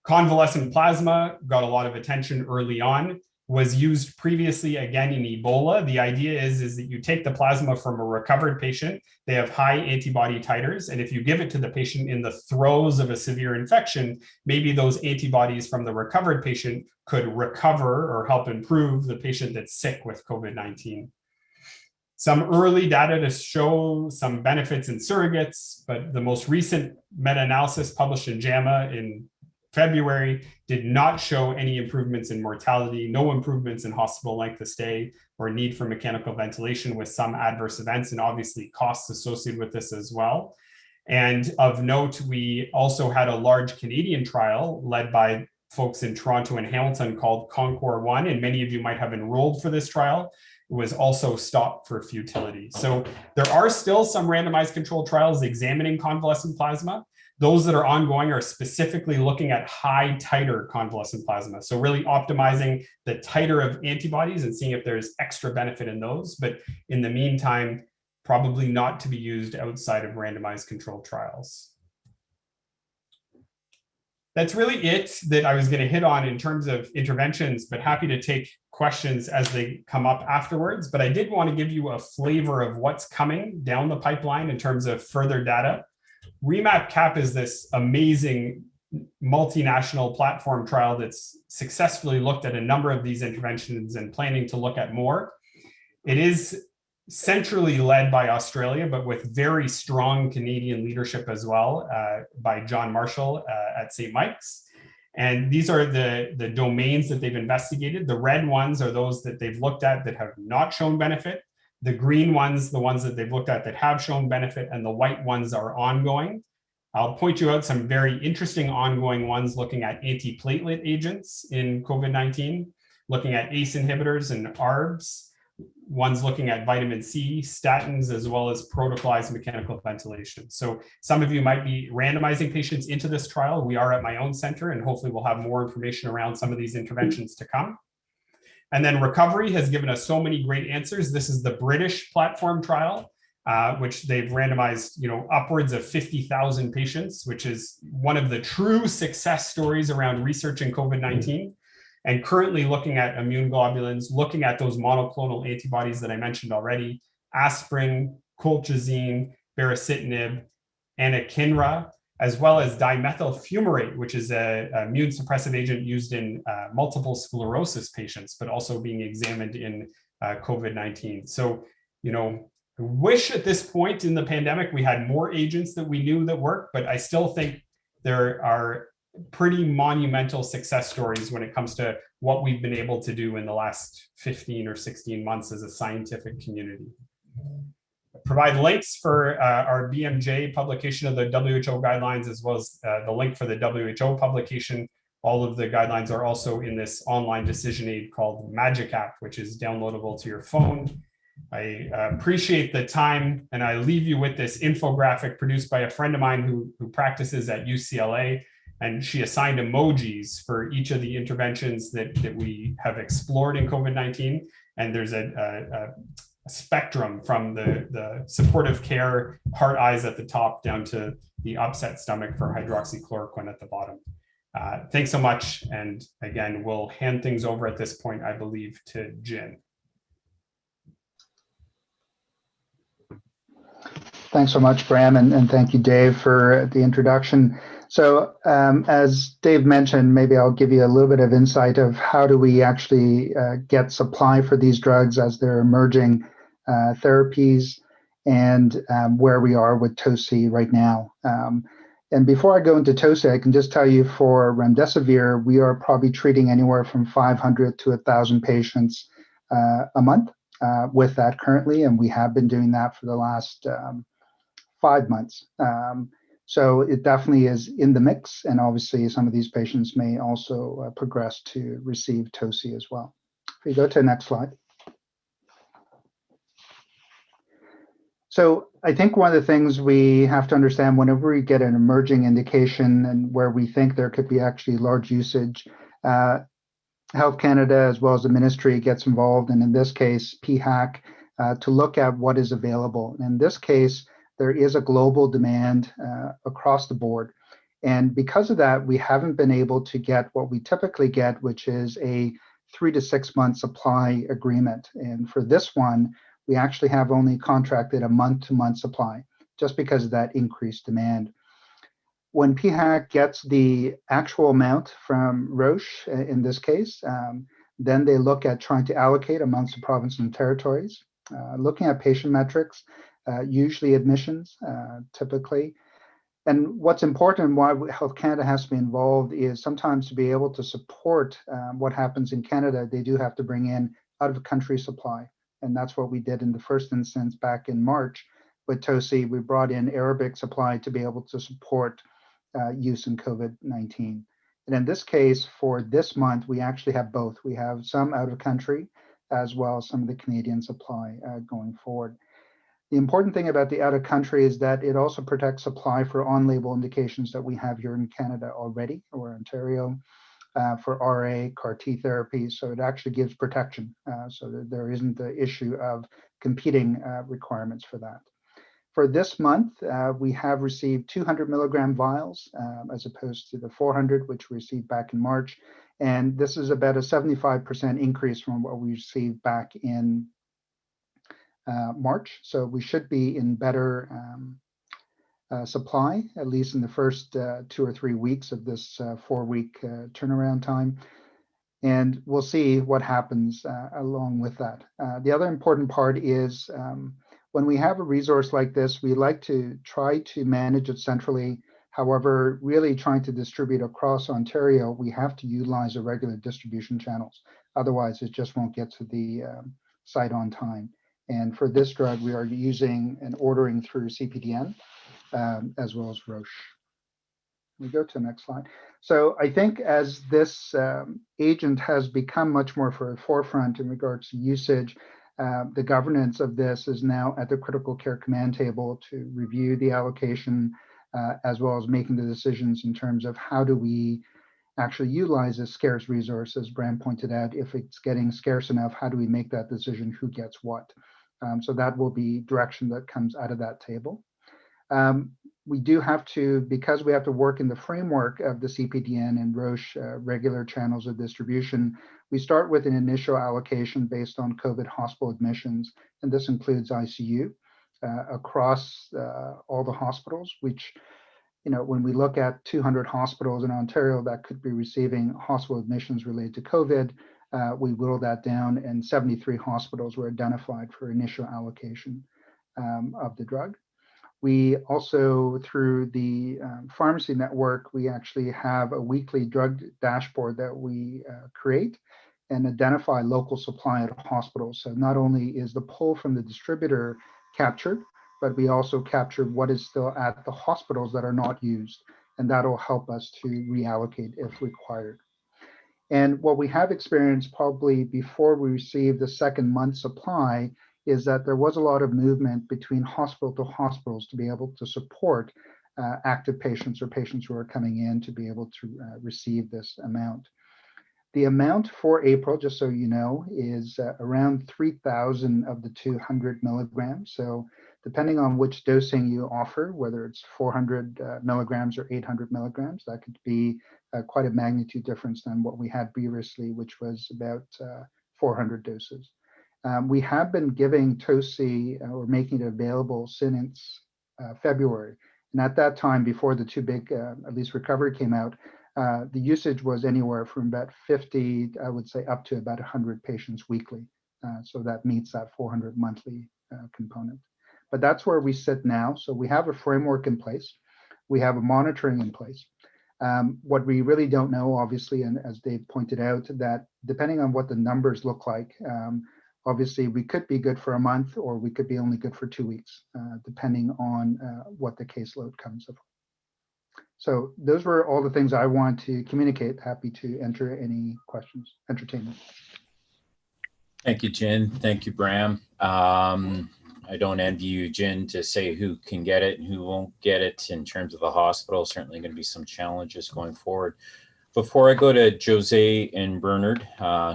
Convalescent plasma got a lot of attention early on, was used previously again in Ebola. The idea is that you take the plasma from a recovered patient, they have high antibody titers, and if you give it to the patient in the throes of a severe infection, maybe those antibodies from the recovered patient could recover or help improve the patient that's sick with COVID-19. Some early data to show some benefits in surrogates, but the most recent meta-analysis published in JAMA in February, did not show any improvements in mortality, no improvements in hospital length of stay or need for mechanical ventilation, with some adverse events and obviously costs associated with this as well. And of note, we also had a large Canadian trial led by folks in Toronto and Hamilton called Concord 1, and many of you might have enrolled for this trial. It was also stopped for futility. So there are still some randomized controlled trials examining convalescent plasma. Those that are ongoing are specifically looking at high titer convalescent plasma. So really optimizing the titer of antibodies and seeing if there's extra benefit in those. But in the meantime, probably not to be used outside of randomized controlled trials. That's really it that I was going to hit on in terms of interventions, but happy to take questions as they come up afterwards. But I did want to give you a flavor of what's coming down the pipeline in terms of further data. REMAP-CAP is this amazing multinational platform trial that's successfully looked at a number of these interventions and planning to look at more. It is centrally led by Australia, but with very strong Canadian leadership as well, by John Marshall at St. Mike's. And these are the domains that they've investigated. The red ones are those that they've looked at that have not shown benefit. The green ones, the ones that they've looked at that have shown benefit, and the white ones are ongoing. I'll point you out some very interesting ongoing ones looking at antiplatelet agents in COVID-19, looking at ACE inhibitors and ARBs, ones looking at vitamin C, statins, as well as protocolized mechanical ventilation. So some of you might be randomizing patients into this trial. We are at my own center, and hopefully we'll have more information around some of these interventions to come. And then recovery has given us so many great answers. This is the British platform trial, which they've randomized, upwards of 50,000 patients, which is one of the true success stories around research in COVID-19. And currently looking at immune globulins, looking at those monoclonal antibodies that I mentioned already, aspirin, colchicine, baricitinib, anakinra, as well as dimethyl fumarate, which is an immune suppressive agent used in multiple sclerosis patients, but also being examined in COVID-19. So, I wish at this point in the pandemic we had more agents that we knew that work, but I still think there are pretty monumental success stories when it comes to what we've been able to do in the last 15 or 16 months as a scientific community. Provide links for our BMJ publication of the WHO guidelines, as well as the link for the WHO publication. All of the guidelines are also in this online decision aid called Magic App, which is downloadable to your phone. I appreciate the time, and I leave you with this infographic produced by a friend of mine who practices at UCLA. And she assigned emojis for each of the interventions that we have explored in COVID-19. And there's a spectrum from the supportive care, heart eyes at the top, down to the upset stomach for hydroxychloroquine at the bottom. Thanks so much. And again, we'll hand things over at this point, I believe, to Jin. Thanks so much, Bram, and thank you, Dave, for the introduction. So as Dave mentioned, maybe I'll give you a little bit of insight of how do we actually get supply for these drugs as they're emerging therapies, and where we are with Toci right now. And before I go into Toci, I can just tell you for remdesivir, we are probably treating anywhere from 500 to 1,000 patients a month with that currently, and we have been doing that for the last 5 months. So it definitely is in the mix, and obviously some of these patients may also progress to receive Toci as well. If we go to the next slide. So I think one of the things we have to understand whenever we get an emerging indication and where we think there could be actually large usage, Health Canada as well as the ministry gets involved, and in this case, PHAC, to look at what is available. In this case, there is a global demand across the board. And because of that, we haven't been able to get what we typically get, which is a 3 to 6 month supply agreement. And for this one, we actually have only contracted a month-to-month supply, just because of that increased demand. When PHAC gets the actual amount from Roche, in this case, then they look at trying to allocate amongst the provinces and territories, looking at patient metrics, usually admissions, typically. And what's important and why Health Canada has to be involved is sometimes to be able to support what happens in Canada, they do have to bring in out of country supply. And that's what we did in the first instance back in March with Toci. We brought in Arabic supply to be able to support use in COVID-19. And in this case, for this month, we actually have both. We have some out of country as well as some of the Canadian supply going forward. The important thing about the out of country is that it also protects supply for on-label indications that we have here in Canada already, or Ontario, for RA, CAR T therapy. So it actually gives protection so that there isn't the issue of competing requirements for that. For this month, we have received 200 milligram vials as opposed to the 400, which we received back in March. And this is about a 75% increase from what we received back in March. So we should be in better supply, at least in the first 2 or 3 weeks of this 4-week turnaround time. And we'll see what happens along with that. The other important part is when we have a resource like this, we like to try to manage it centrally. However, really trying to distribute across Ontario, we have to utilize the regular distribution channels. Otherwise, it just won't get to the site on time. And for this drug, we are using and ordering through CPDN as well as Roche. We go to the next slide. So I think as this agent has become much more for a forefront in regards to usage, the governance of this is now at the critical care command table to review the allocation as well as making the decisions in terms of how do we actually utilize this scarce resource, as Bram pointed out. If it's getting scarce enough, how do we make that decision, who gets what? So that will be direction that comes out of that table. We do have to, because we have to work in the framework of the CPDN and Roche regular channels of distribution, we start with an initial allocation based on COVID hospital admissions, and this includes ICU across all the hospitals, which, you know, when we look at 200 hospitals in Ontario that could be receiving hospital admissions related to COVID, we whittled that down, and 73 hospitals were identified for initial allocation of the drug. We also, through the pharmacy network, we actually have a weekly drug dashboard that we create and identify local supply at hospitals. So not only is the pull from the distributor captured, but we also capture what is still at the hospitals that are not used, and that'll help us to reallocate if required. And what we have experienced probably before we received the second month supply is that there was a lot of movement between hospital to hospitals to be able to support active patients or patients who are coming in to be able to receive this amount. The amount for April, just so you know, is around 3,000 of the 200 milligrams. So depending on which dosing you offer, whether it's 400 milligrams or 800 milligrams, that could be quite a magnitude difference than what we had previously, which was about 400 doses. We have been giving Toci or making it available since February. And at that time, before the two big, at least recovery came out, the usage was anywhere from about 50, I would say, up to about 100 patients weekly. So that meets that 400 monthly component. But that's where we sit now. So we have a framework in place. We have a monitoring in place. What we really don't know, obviously, and as Dave pointed out, that depending on what the numbers look like, obviously we could be good for a month or we could be only good for 2 weeks, depending on what the caseload comes of. So those were all the things I want to communicate. Happy to enter any questions, entertainment. Thank you, Jin. Thank you, Bram. I don't envy you, Jin, to say who can get it and who won't get it in terms of the hospital. Certainly going to be some challenges going forward. Before I go to Josée and Bernard,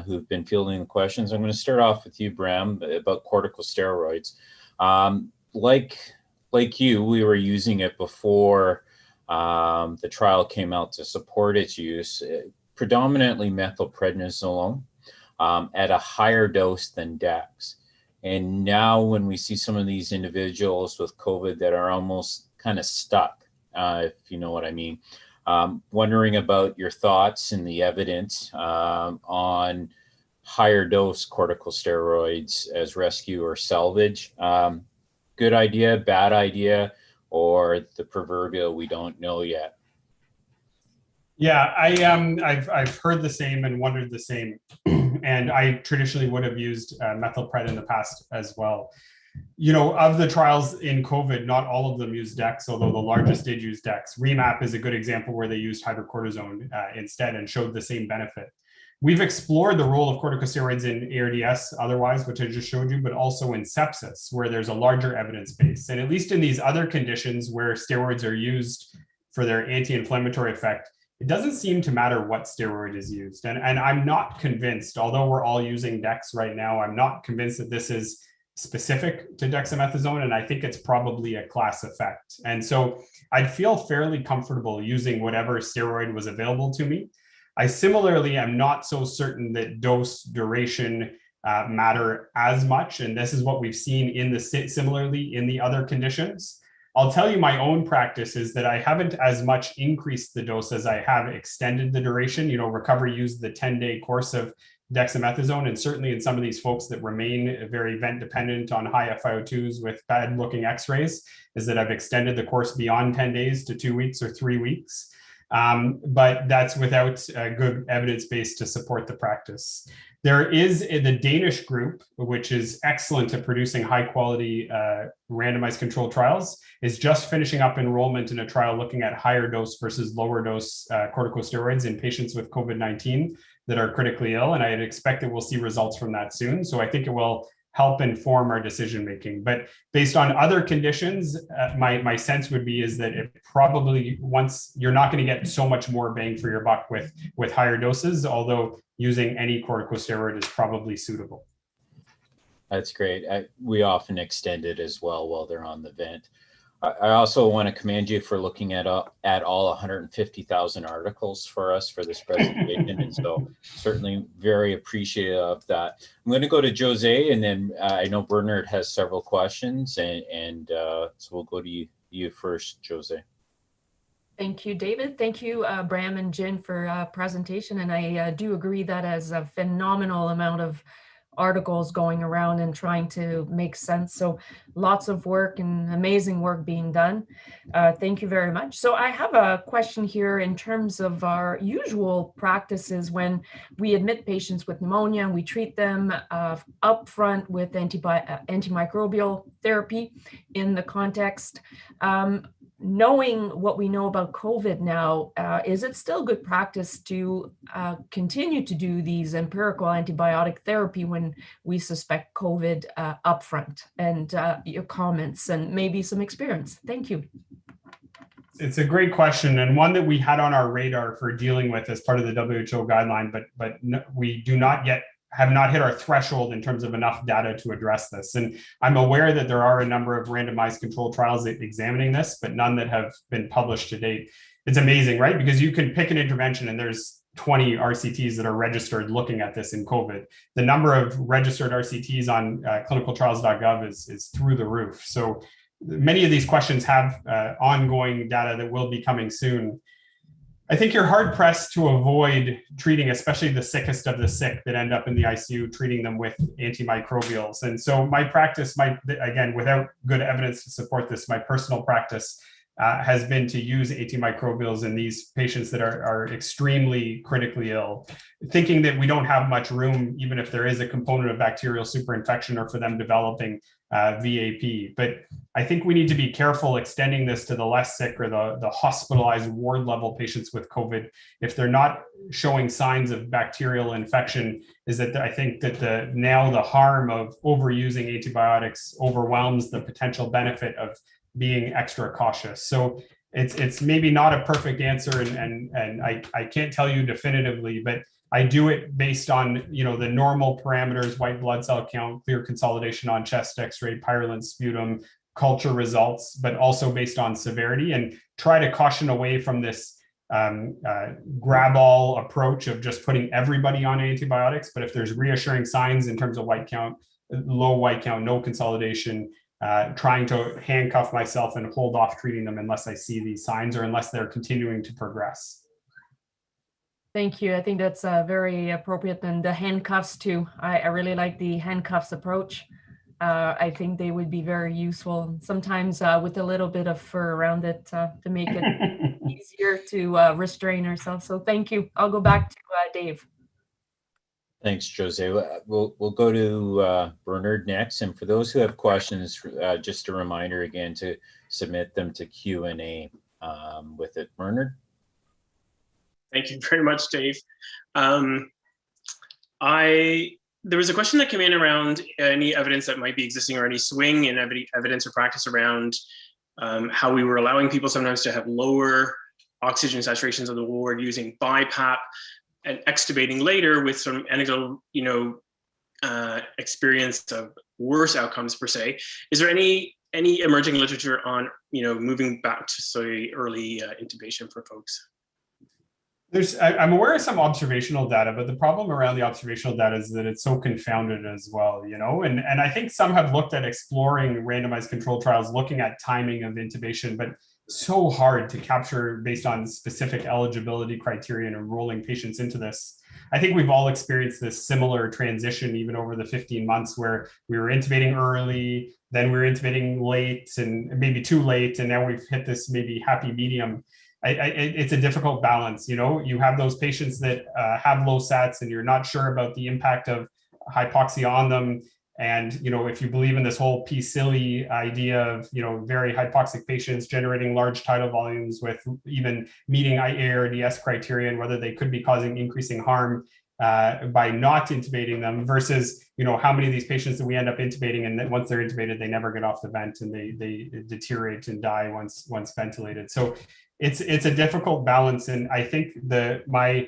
who've been fielding the questions, I'm going to start off with you, Bram, about corticosteroids. Like you, we were using it before the trial came out to support its use, predominantly methylprednisolone at a higher dose than DEX. And now when we see some of these individuals with COVID that are almost kind of stuck, if you know what I mean, wondering about your thoughts and the evidence on higher dose corticosteroids as rescue or salvage. Good idea, bad idea, or the proverbial we don't know yet? Yeah, I've heard the same and wondered the same, and I traditionally would have used methylpred in the past as well. You know, of the trials in COVID, not all of them used DEX, although the largest did use DEX. REMAP is a good example where they used hydrocortisone instead and showed the same benefit. We've explored the role of corticosteroids in ARDS otherwise, which I just showed you, but also in sepsis, where there's a larger evidence base. And at least in these other conditions where steroids are used for their anti-inflammatory effect, it doesn't seem to matter what steroid is used. And I'm not convinced, although we're all using DEX right now, I'm not convinced that this is specific to dexamethasone, and I think it's probably a class effect. And so I'd feel fairly comfortable using whatever steroid was available to me. I similarly am not so certain that dose duration matter as much, and this is what we've seen in the similarly in the other conditions. I'll tell you my own practice is that I haven't as much increased the dose as I have extended the duration. You know, Recovery used the 10-day course of dexamethasone, and certainly in some of these folks that remain very event dependent on high FiO2s with bad looking x-rays, is that I've extended the course beyond 10 days to 2 weeks or 3 weeks. But that's without good evidence base to support the practice. There is the Danish group, which is excellent at producing high quality randomized controlled trials, is just finishing up enrollment in a trial looking at higher dose versus lower dose corticosteroids in patients with COVID-19 that are critically ill. And I'd expect that we'll see results from that soon. So I think it will help inform our decision making. But based on other conditions, my sense would be is that it probably, once you're not going to get so much more bang for your buck with higher doses, although using any corticosteroid is probably suitable. That's great. We often extend it as well while they're on the vent. I also want to commend you for looking at all 150,000 articles for us for this presentation. And so certainly very appreciative of that. I'm going to go to Josée, and then I know Bernard has several questions, and so we'll go to you first, Josée. Thank you, David. Thank you, Bram and Jen, for presentation. And I do agree that as a phenomenal amount of articles going around and trying to make sense. So lots of work and amazing work being done. Thank you very much. So I have a question here in terms of our usual practices when we admit patients with pneumonia and we treat them upfront with antimicrobial therapy in the context. Knowing what we know about COVID now, is it still good practice to continue to do these empirical antibiotic therapy when we suspect COVID upfront? And your comments and maybe some experience. Thank you. It's a great question, and one that we had on our radar for dealing with as part of the WHO guideline, but we have not hit our threshold in terms of enough data to address this. And I'm aware that there are a number of randomized controlled trials examining this, but none that have been published to date. It's amazing, right? Because you can pick an intervention and there's 20 RCTs that are registered looking at this in COVID. The number of registered RCTs on clinicaltrials.gov is through the roof. So many of these questions have ongoing data that will be coming soon. I think you're hard pressed to avoid treating, especially the sickest of the sick that end up in the ICU, treating them with antimicrobials. And so my practice might, again, without good evidence to support this, my personal practice has been to use antimicrobials in these patients that are extremely critically ill, thinking that we don't have much room, even if there is a component of bacterial superinfection or for them developing VAP. But I think we need to be careful extending this to the less sick or the hospitalized ward level patients with COVID. If they're not showing signs of bacterial infection, is that I think that now the harm of overusing antibiotics overwhelms the potential benefit of being extra cautious. So it's maybe not a perfect answer, and I can't tell you definitively, but I do it based on the normal parameters: white blood cell count, clear consolidation on chest X-ray, pyrulent sputum, culture results, but also based on severity, and try to caution away from this grab all approach of just putting everybody on antibiotics. But if there's reassuring signs in terms of white count, low white count, no consolidation, trying to handcuff myself and hold off treating them unless I see these signs or unless they're continuing to progress. Thank you. I think that's very appropriate. And the handcuffs too. I really like the handcuffs approach. I think they would be very useful. Sometimes with a little bit of fur around it to make it easier to restrain ourselves. So thank you. I'll go back to Dave. Thanks, Josée. We'll go to Bernard next. And for those who have questions, just a reminder again to submit them to Q&A with it. Bernard? Thank you very much, Dave. There was a question that came in around any evidence that might be existing or any swing in evidence or practice around how we were allowing people sometimes to have lower oxygen saturations on the ward using BiPAP and extubating later with some anecdotal, experience of worse outcomes per se. Is there any emerging literature on, moving back to say early intubation for folks? I'm aware of some observational data, but the problem around the observational data is that it's so confounded as well, and I think some have looked at exploring randomized controlled trials, looking at timing of intubation, but so hard to capture based on specific eligibility criteria and enrolling patients into this. I think we've all experienced this similar transition even over the 15 months where we were intubating early, then we were intubating late and maybe too late, and now we've hit this maybe happy medium. It's a difficult balance. You have those patients that have low sats and you're not sure about the impact of hypoxia on them. And, if you believe in this whole silly idea of, very hypoxic patients generating large tidal volumes with even meeting ARDS criteria and whether they could be causing increasing harm by not intubating them versus, how many of these patients that we end up intubating and then once they're intubated, they never get off the vent and they deteriorate and die once ventilated. So it's a difficult balance. And I think my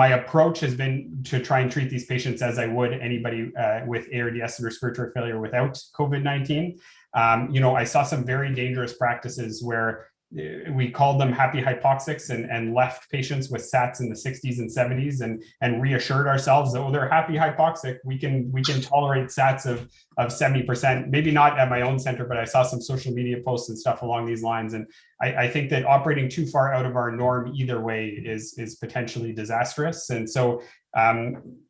approach has been to try and treat these patients as I would anybody with ARDS and respiratory failure without COVID-19. I saw some very dangerous practices where we called them happy hypoxics and left patients with SATs in the 60s and 70s and reassured ourselves that, they're happy hypoxic. We can tolerate SATs of 70%, maybe not at my own center, but I saw some social media posts and stuff along these lines. And I think that operating too far out of our norm either way is potentially disastrous. And so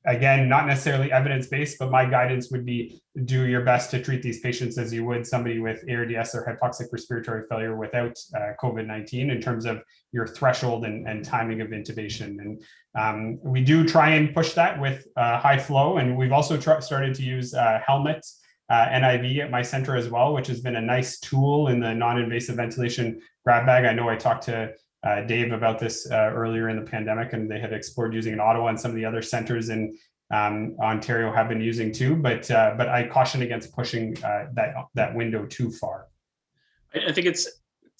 again, not necessarily evidence-based, but my guidance would be do your best to treat these patients as you would somebody with ARDS or hypoxic respiratory failure without COVID-19 in terms of your threshold and timing of intubation. And we do try and push that with high flow. And we've also started to use helmets, NIV at my center as well, which has been a nice tool in the non-invasive ventilation grab bag. I know I talked to Dave about this earlier in the pandemic, and they had explored using in Ottawa, and some of the other centers in Ontario have been using too. But I caution against pushing that window too far. I think it's,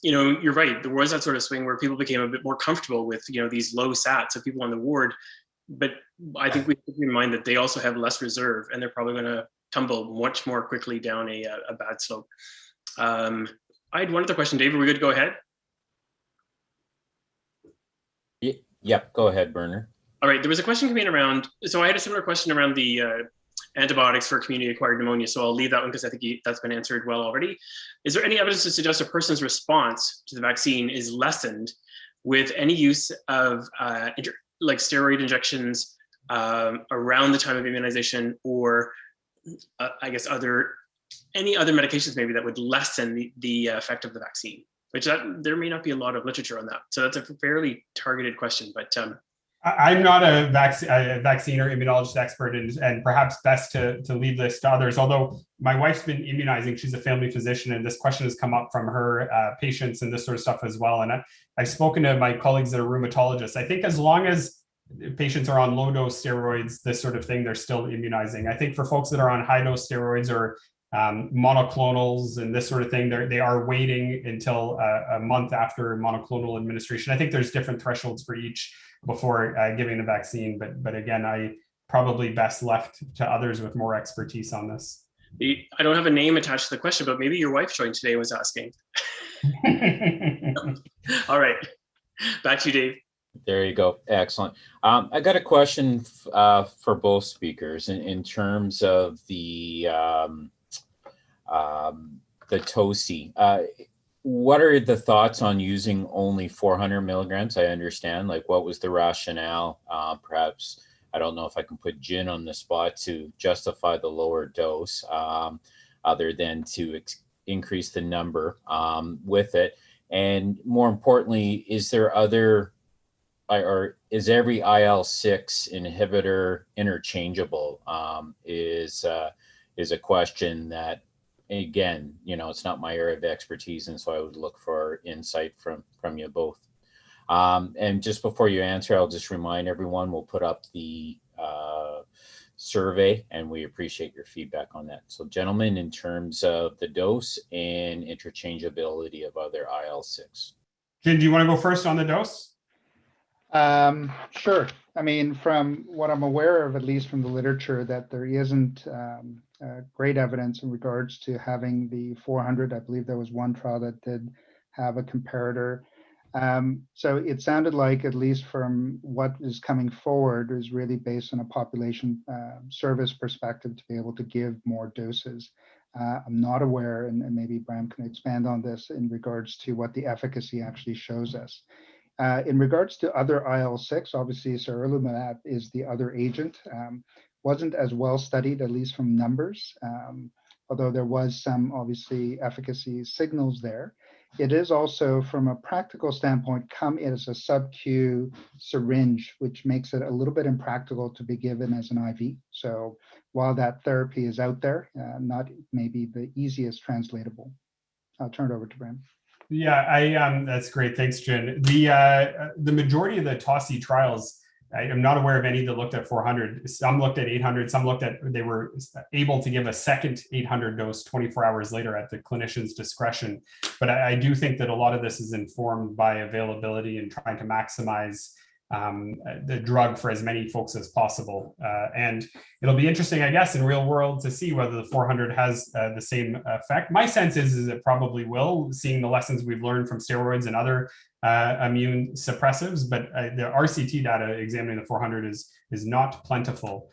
you're right. There was that sort of swing where people became a bit more comfortable with, these low SATs of people on the ward. But I think we have to keep in mind that they also have less reserve, and they're probably going to tumble much more quickly down a bad slope. I had one other question, Dave. Are we good to go ahead? Yep, go ahead, Bernard. All right, there was a question coming around. So I had a similar question around the antibiotics for community-acquired pneumonia. So I'll leave that one because I think that's been answered well already. Is there any evidence to suggest a person's response to the vaccine is lessened with any use of like steroid injections around the time of immunization, or I guess any other medications maybe that would lessen the effect of the vaccine? Which there may not be a lot of literature on that. So that's a fairly targeted question, but I'm not a vaccine or immunologist expert, and perhaps best to leave this to others. Although my wife's been immunizing, she's a family physician, and this question has come up from her patients and this sort of stuff as well. And I've spoken to my colleagues that are rheumatologists. I think as long as patients are on low dose steroids, this sort of thing, they're still immunizing. I think for folks that are on high dose steroids or monoclonals and this sort of thing, they are waiting until a month after monoclonal administration. I think there's different thresholds for each before giving the vaccine, but again, I probably best left to others with more expertise on this. I don't have a name attached to the question, but maybe your wife joined today was asking. All right, back to you, Dave. There you go. Excellent. I got a question for both speakers in terms of the Toci. What are the thoughts on using only 400 milligrams? I understand, like, what was the rationale? Perhaps, I don't know if I can put Jin on the spot to justify the lower dose. other than to increase the number with it. And more importantly, is there other, or is every IL-6 inhibitor interchangeable? Is a question that, again, it's not my area of expertise, and so I would look for insight from you both. And just before you answer, I'll just remind everyone, we'll put up the survey, and we appreciate your feedback on that. So gentlemen, in terms of the dose and interchangeability of other IL-6. Jin, do you want to go first on the dose? Sure. I mean, from what I'm aware of, at least from the literature, that there isn't great evidence in regards to having the 400. I believe there was one trial that did have a comparator. So it sounded like, at least from what is coming forward, is really based on a population service perspective to be able to give more doses. I'm not aware, and maybe Bram can expand on this, in regards to what the efficacy actually shows us. In regards to other IL-6, obviously Sullivan is the other agent. Wasn't as well studied, at least from numbers, although there was some obviously efficacy signals there. It is also, from a practical standpoint, come as a sub-Q syringe, which makes it a little bit impractical to be given as an IV. So while that therapy is out there, not maybe the easiest translatable. I'll turn it over to Bram. Yeah, that's great. Thanks, Jin. The majority of the TOSI trials, I am not aware of any that looked at 400. Some looked at 800. Some looked at, they were able to give a second 800 dose 24 hours later at the clinician's discretion. But I do think that a lot of this is informed by availability and trying to maximize the drug for as many folks as possible. And it'll be interesting, I guess, in real world to see whether the 400 has the same effect. My sense is it probably will, seeing the lessons we've learned from steroids and other immune suppressives, but the RCT data examining the 400 is not plentiful.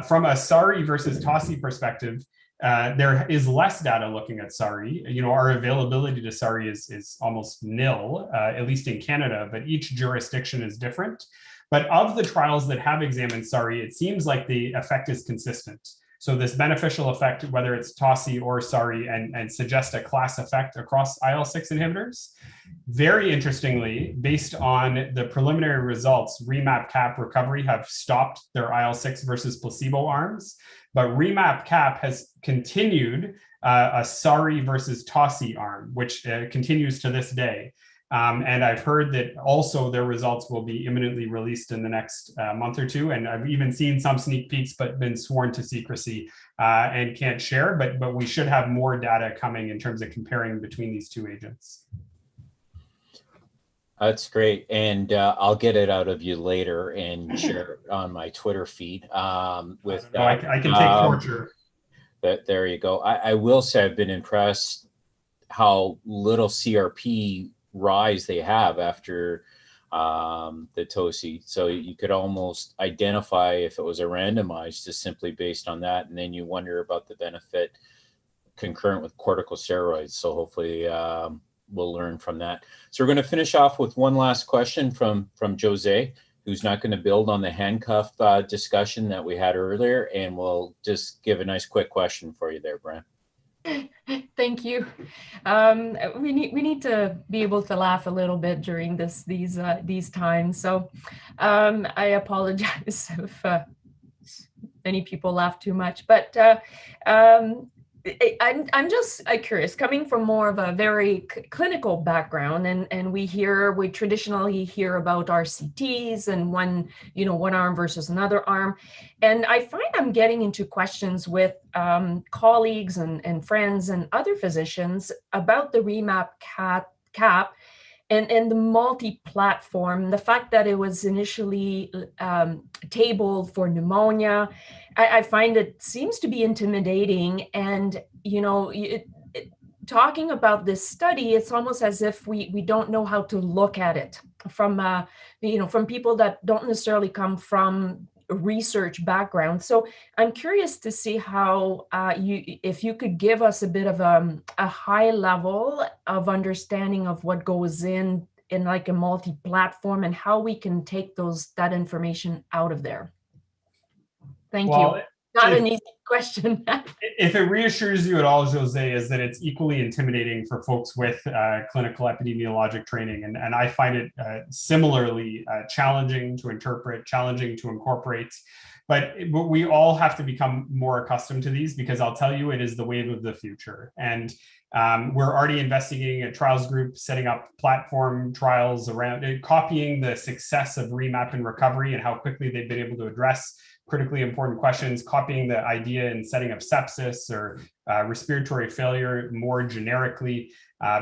From a SARI versus TOSI perspective, there is less data looking at SARI. Our availability to SARI is almost nil, at least in Canada, but each jurisdiction is different. But of the trials that have examined SARI, it seems like the effect is consistent. So this beneficial effect, whether it's TOSI or SARI, and suggest a class effect across IL-6 inhibitors. Very interestingly, based on the preliminary results, REMAP-CAP Recovery have stopped their IL-6 versus placebo arms, but REMAP-CAP has continued a SARI versus TOSI arm, which continues to this day. And I've heard that also their results will be imminently released in the next month or two. And I've even seen some sneak peeks, but been sworn to secrecy and can't share. But we should have more data coming in terms of comparing between these two agents. That's great. And I'll get it out of you later and share it on my Twitter feed. I can take torture. There you go. I will say I've been impressed how little CRP rise they have after the TOSI. So you could almost identify if it was a randomized just simply based on that. And then you wonder about the benefit concurrent with corticosteroids. So hopefully we'll learn from that. So we're going to finish off with one last question from Josée, who's not going to build on the handcuff discussion that we had earlier. And we'll just give a nice quick question for you there, Bram. Thank you. We need to be able to laugh a little bit during these times. So I apologize if many people laugh too much, but I'm just curious, coming from more of a very clinical background, and we traditionally hear about RCTs and one arm versus another arm. And I find I'm getting into questions with colleagues and friends and other physicians about the REMAP-CAP and the multi-platform, the fact that it was initially tabled for pneumonia. I find it seems to be intimidating. And, talking about this study, it's almost as if we don't know how to look at it from people that don't necessarily come from a research background. So I'm curious to see how if you could give us a bit of a high level of understanding of what goes in like a multi-platform and how we can take that information out of there. Thank you. Not an easy question. If it reassures you at all, Josée, is that it's equally intimidating for folks with clinical epidemiologic training. And I find it similarly challenging to interpret, challenging to incorporate. But we all have to become more accustomed to these, because I'll tell you, it is the wave of the future. And we're already investigating a trials group, setting up platform trials around it, copying the success of REMAP and recovery and how quickly they've been able to address critically important questions, copying the idea in setting up sepsis or respiratory failure more generically,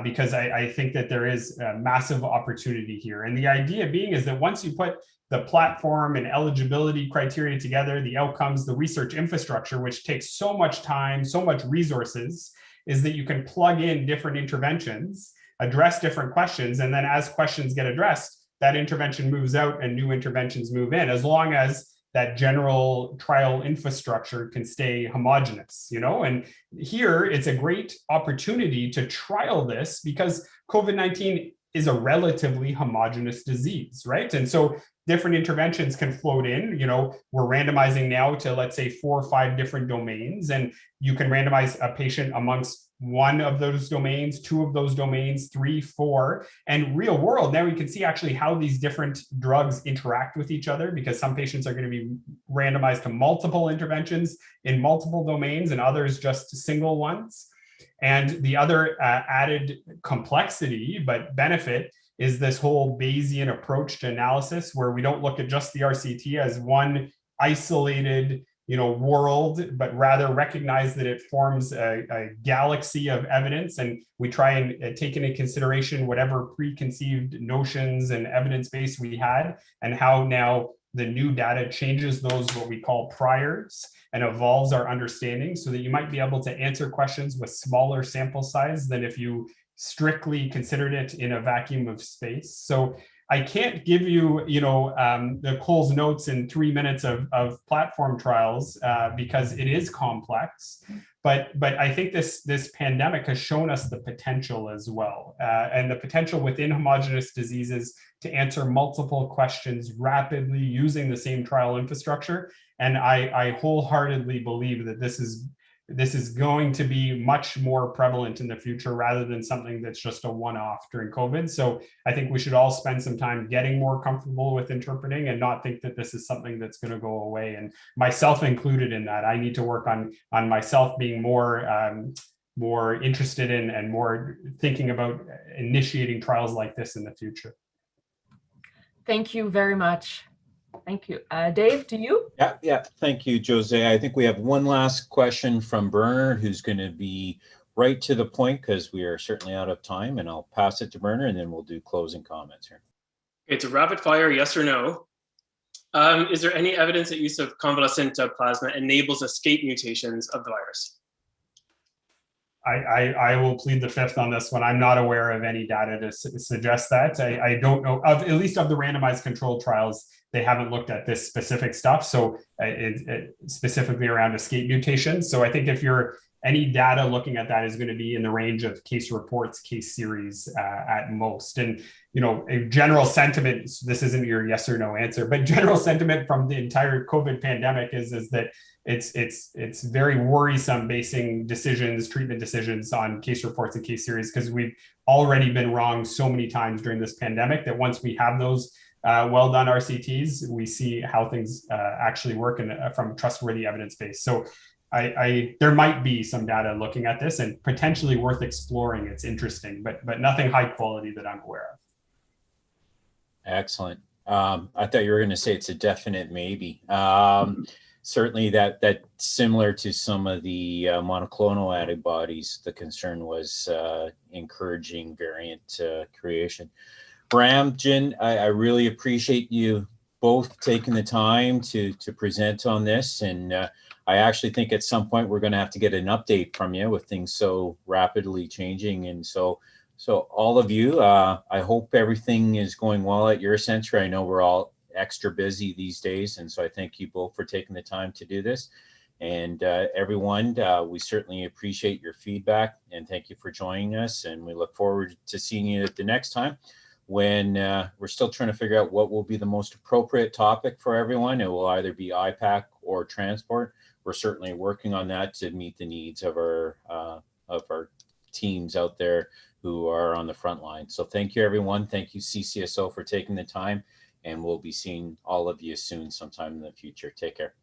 because I think that there is a massive opportunity here. And the idea being is that once you put the platform and eligibility criteria together, the outcomes, the research infrastructure, which takes so much time, so much resources, is that you can plug in different interventions, address different questions, and then as questions get addressed, that intervention moves out and new interventions move in, as long as that general trial infrastructure can stay homogenous, and here it's a great opportunity to trial this, because COVID-19 is a relatively homogenous disease, right? And so different interventions can float in. We're randomizing now to, let's say, 4 or 5 different domains, and you can randomize a patient amongst one of those domains, 2 of those domains, 3, 4, and real world. Now we can see actually how these different drugs interact with each other, because some patients are going to be randomized to multiple interventions in multiple domains and others just single ones. And the other added complexity but benefit is this whole Bayesian approach to analysis, where we don't look at just the RCT as one isolated world, but rather recognize that it forms a galaxy of evidence, and we try and take into consideration whatever preconceived notions and evidence base we had, and how now the new data changes those, what we call priors, and evolves our understanding, so that you might be able to answer questions with smaller sample size than if you strictly considered it in a vacuum of space. So I can't give you, the Cole's notes in 3 minutes of platform trials because it is complex. But I think this pandemic has shown us the potential as well, and the potential within homogeneous diseases to answer multiple questions rapidly using the same trial infrastructure. And I wholeheartedly believe that this is going to be much more prevalent in the future, rather than something that's just a one-off during COVID. So I think we should all spend some time getting more comfortable with interpreting, and not think that this is something that's going to go away. And myself included in that, I need to work on myself being more interested in and more thinking about initiating trials like this in the future. Thank you very much. Thank you. Dave, do you? Yeah. Thank you, Josée. I think we have one last question from Bernard, who's going to be right to the point, because we are certainly out of time, and I'll pass it to Bernard, and then we'll do closing comments here. It's a rapid fire, yes or no. Is there any evidence that use of convalescent plasma enables escape mutations of the virus? I will plead the fifth on this one. I'm not aware of any data to suggest that. I don't know, at least of the randomized controlled trials, they haven't looked at this specific stuff. So specifically around escape mutations. So I think if you're any data looking at that is going to be in the range of case reports, case series at most. And, a general sentiment, this isn't your yes or no answer, but general sentiment from the entire COVID pandemic is that it's very worrisome basing treatment decisions on case reports and case series, because we've already been wrong so many times during this pandemic that once we have those well done RCTs, we see how things actually work from trustworthy evidence base. So there might be some data looking at this and potentially worth exploring. It's interesting, but nothing high quality that I'm aware of. Excellent. I thought you were going to say it's a definite maybe. Certainly that similar to some of the monoclonal antibodies, the concern was encouraging variant creation. Bram, Jin, I really appreciate you both taking the time to present on this. And I actually think at some point we're going to have to get an update from you with things so rapidly changing. And so all of you, I hope everything is going well at your center. I know we're all extra busy these days. And so I thank you both for taking the time to do this. And everyone, we certainly appreciate your feedback, and thank you for joining us. And we look forward to seeing you at the next time, when we're still trying to figure out what will be the most appropriate topic for everyone. It will either be IPAC or transport. We're certainly working on that to meet the needs of our teams out there who are on the front line. So thank you, everyone. Thank you, CCSO, for taking the time, and we'll be seeing all of you soon sometime in the future. Take care.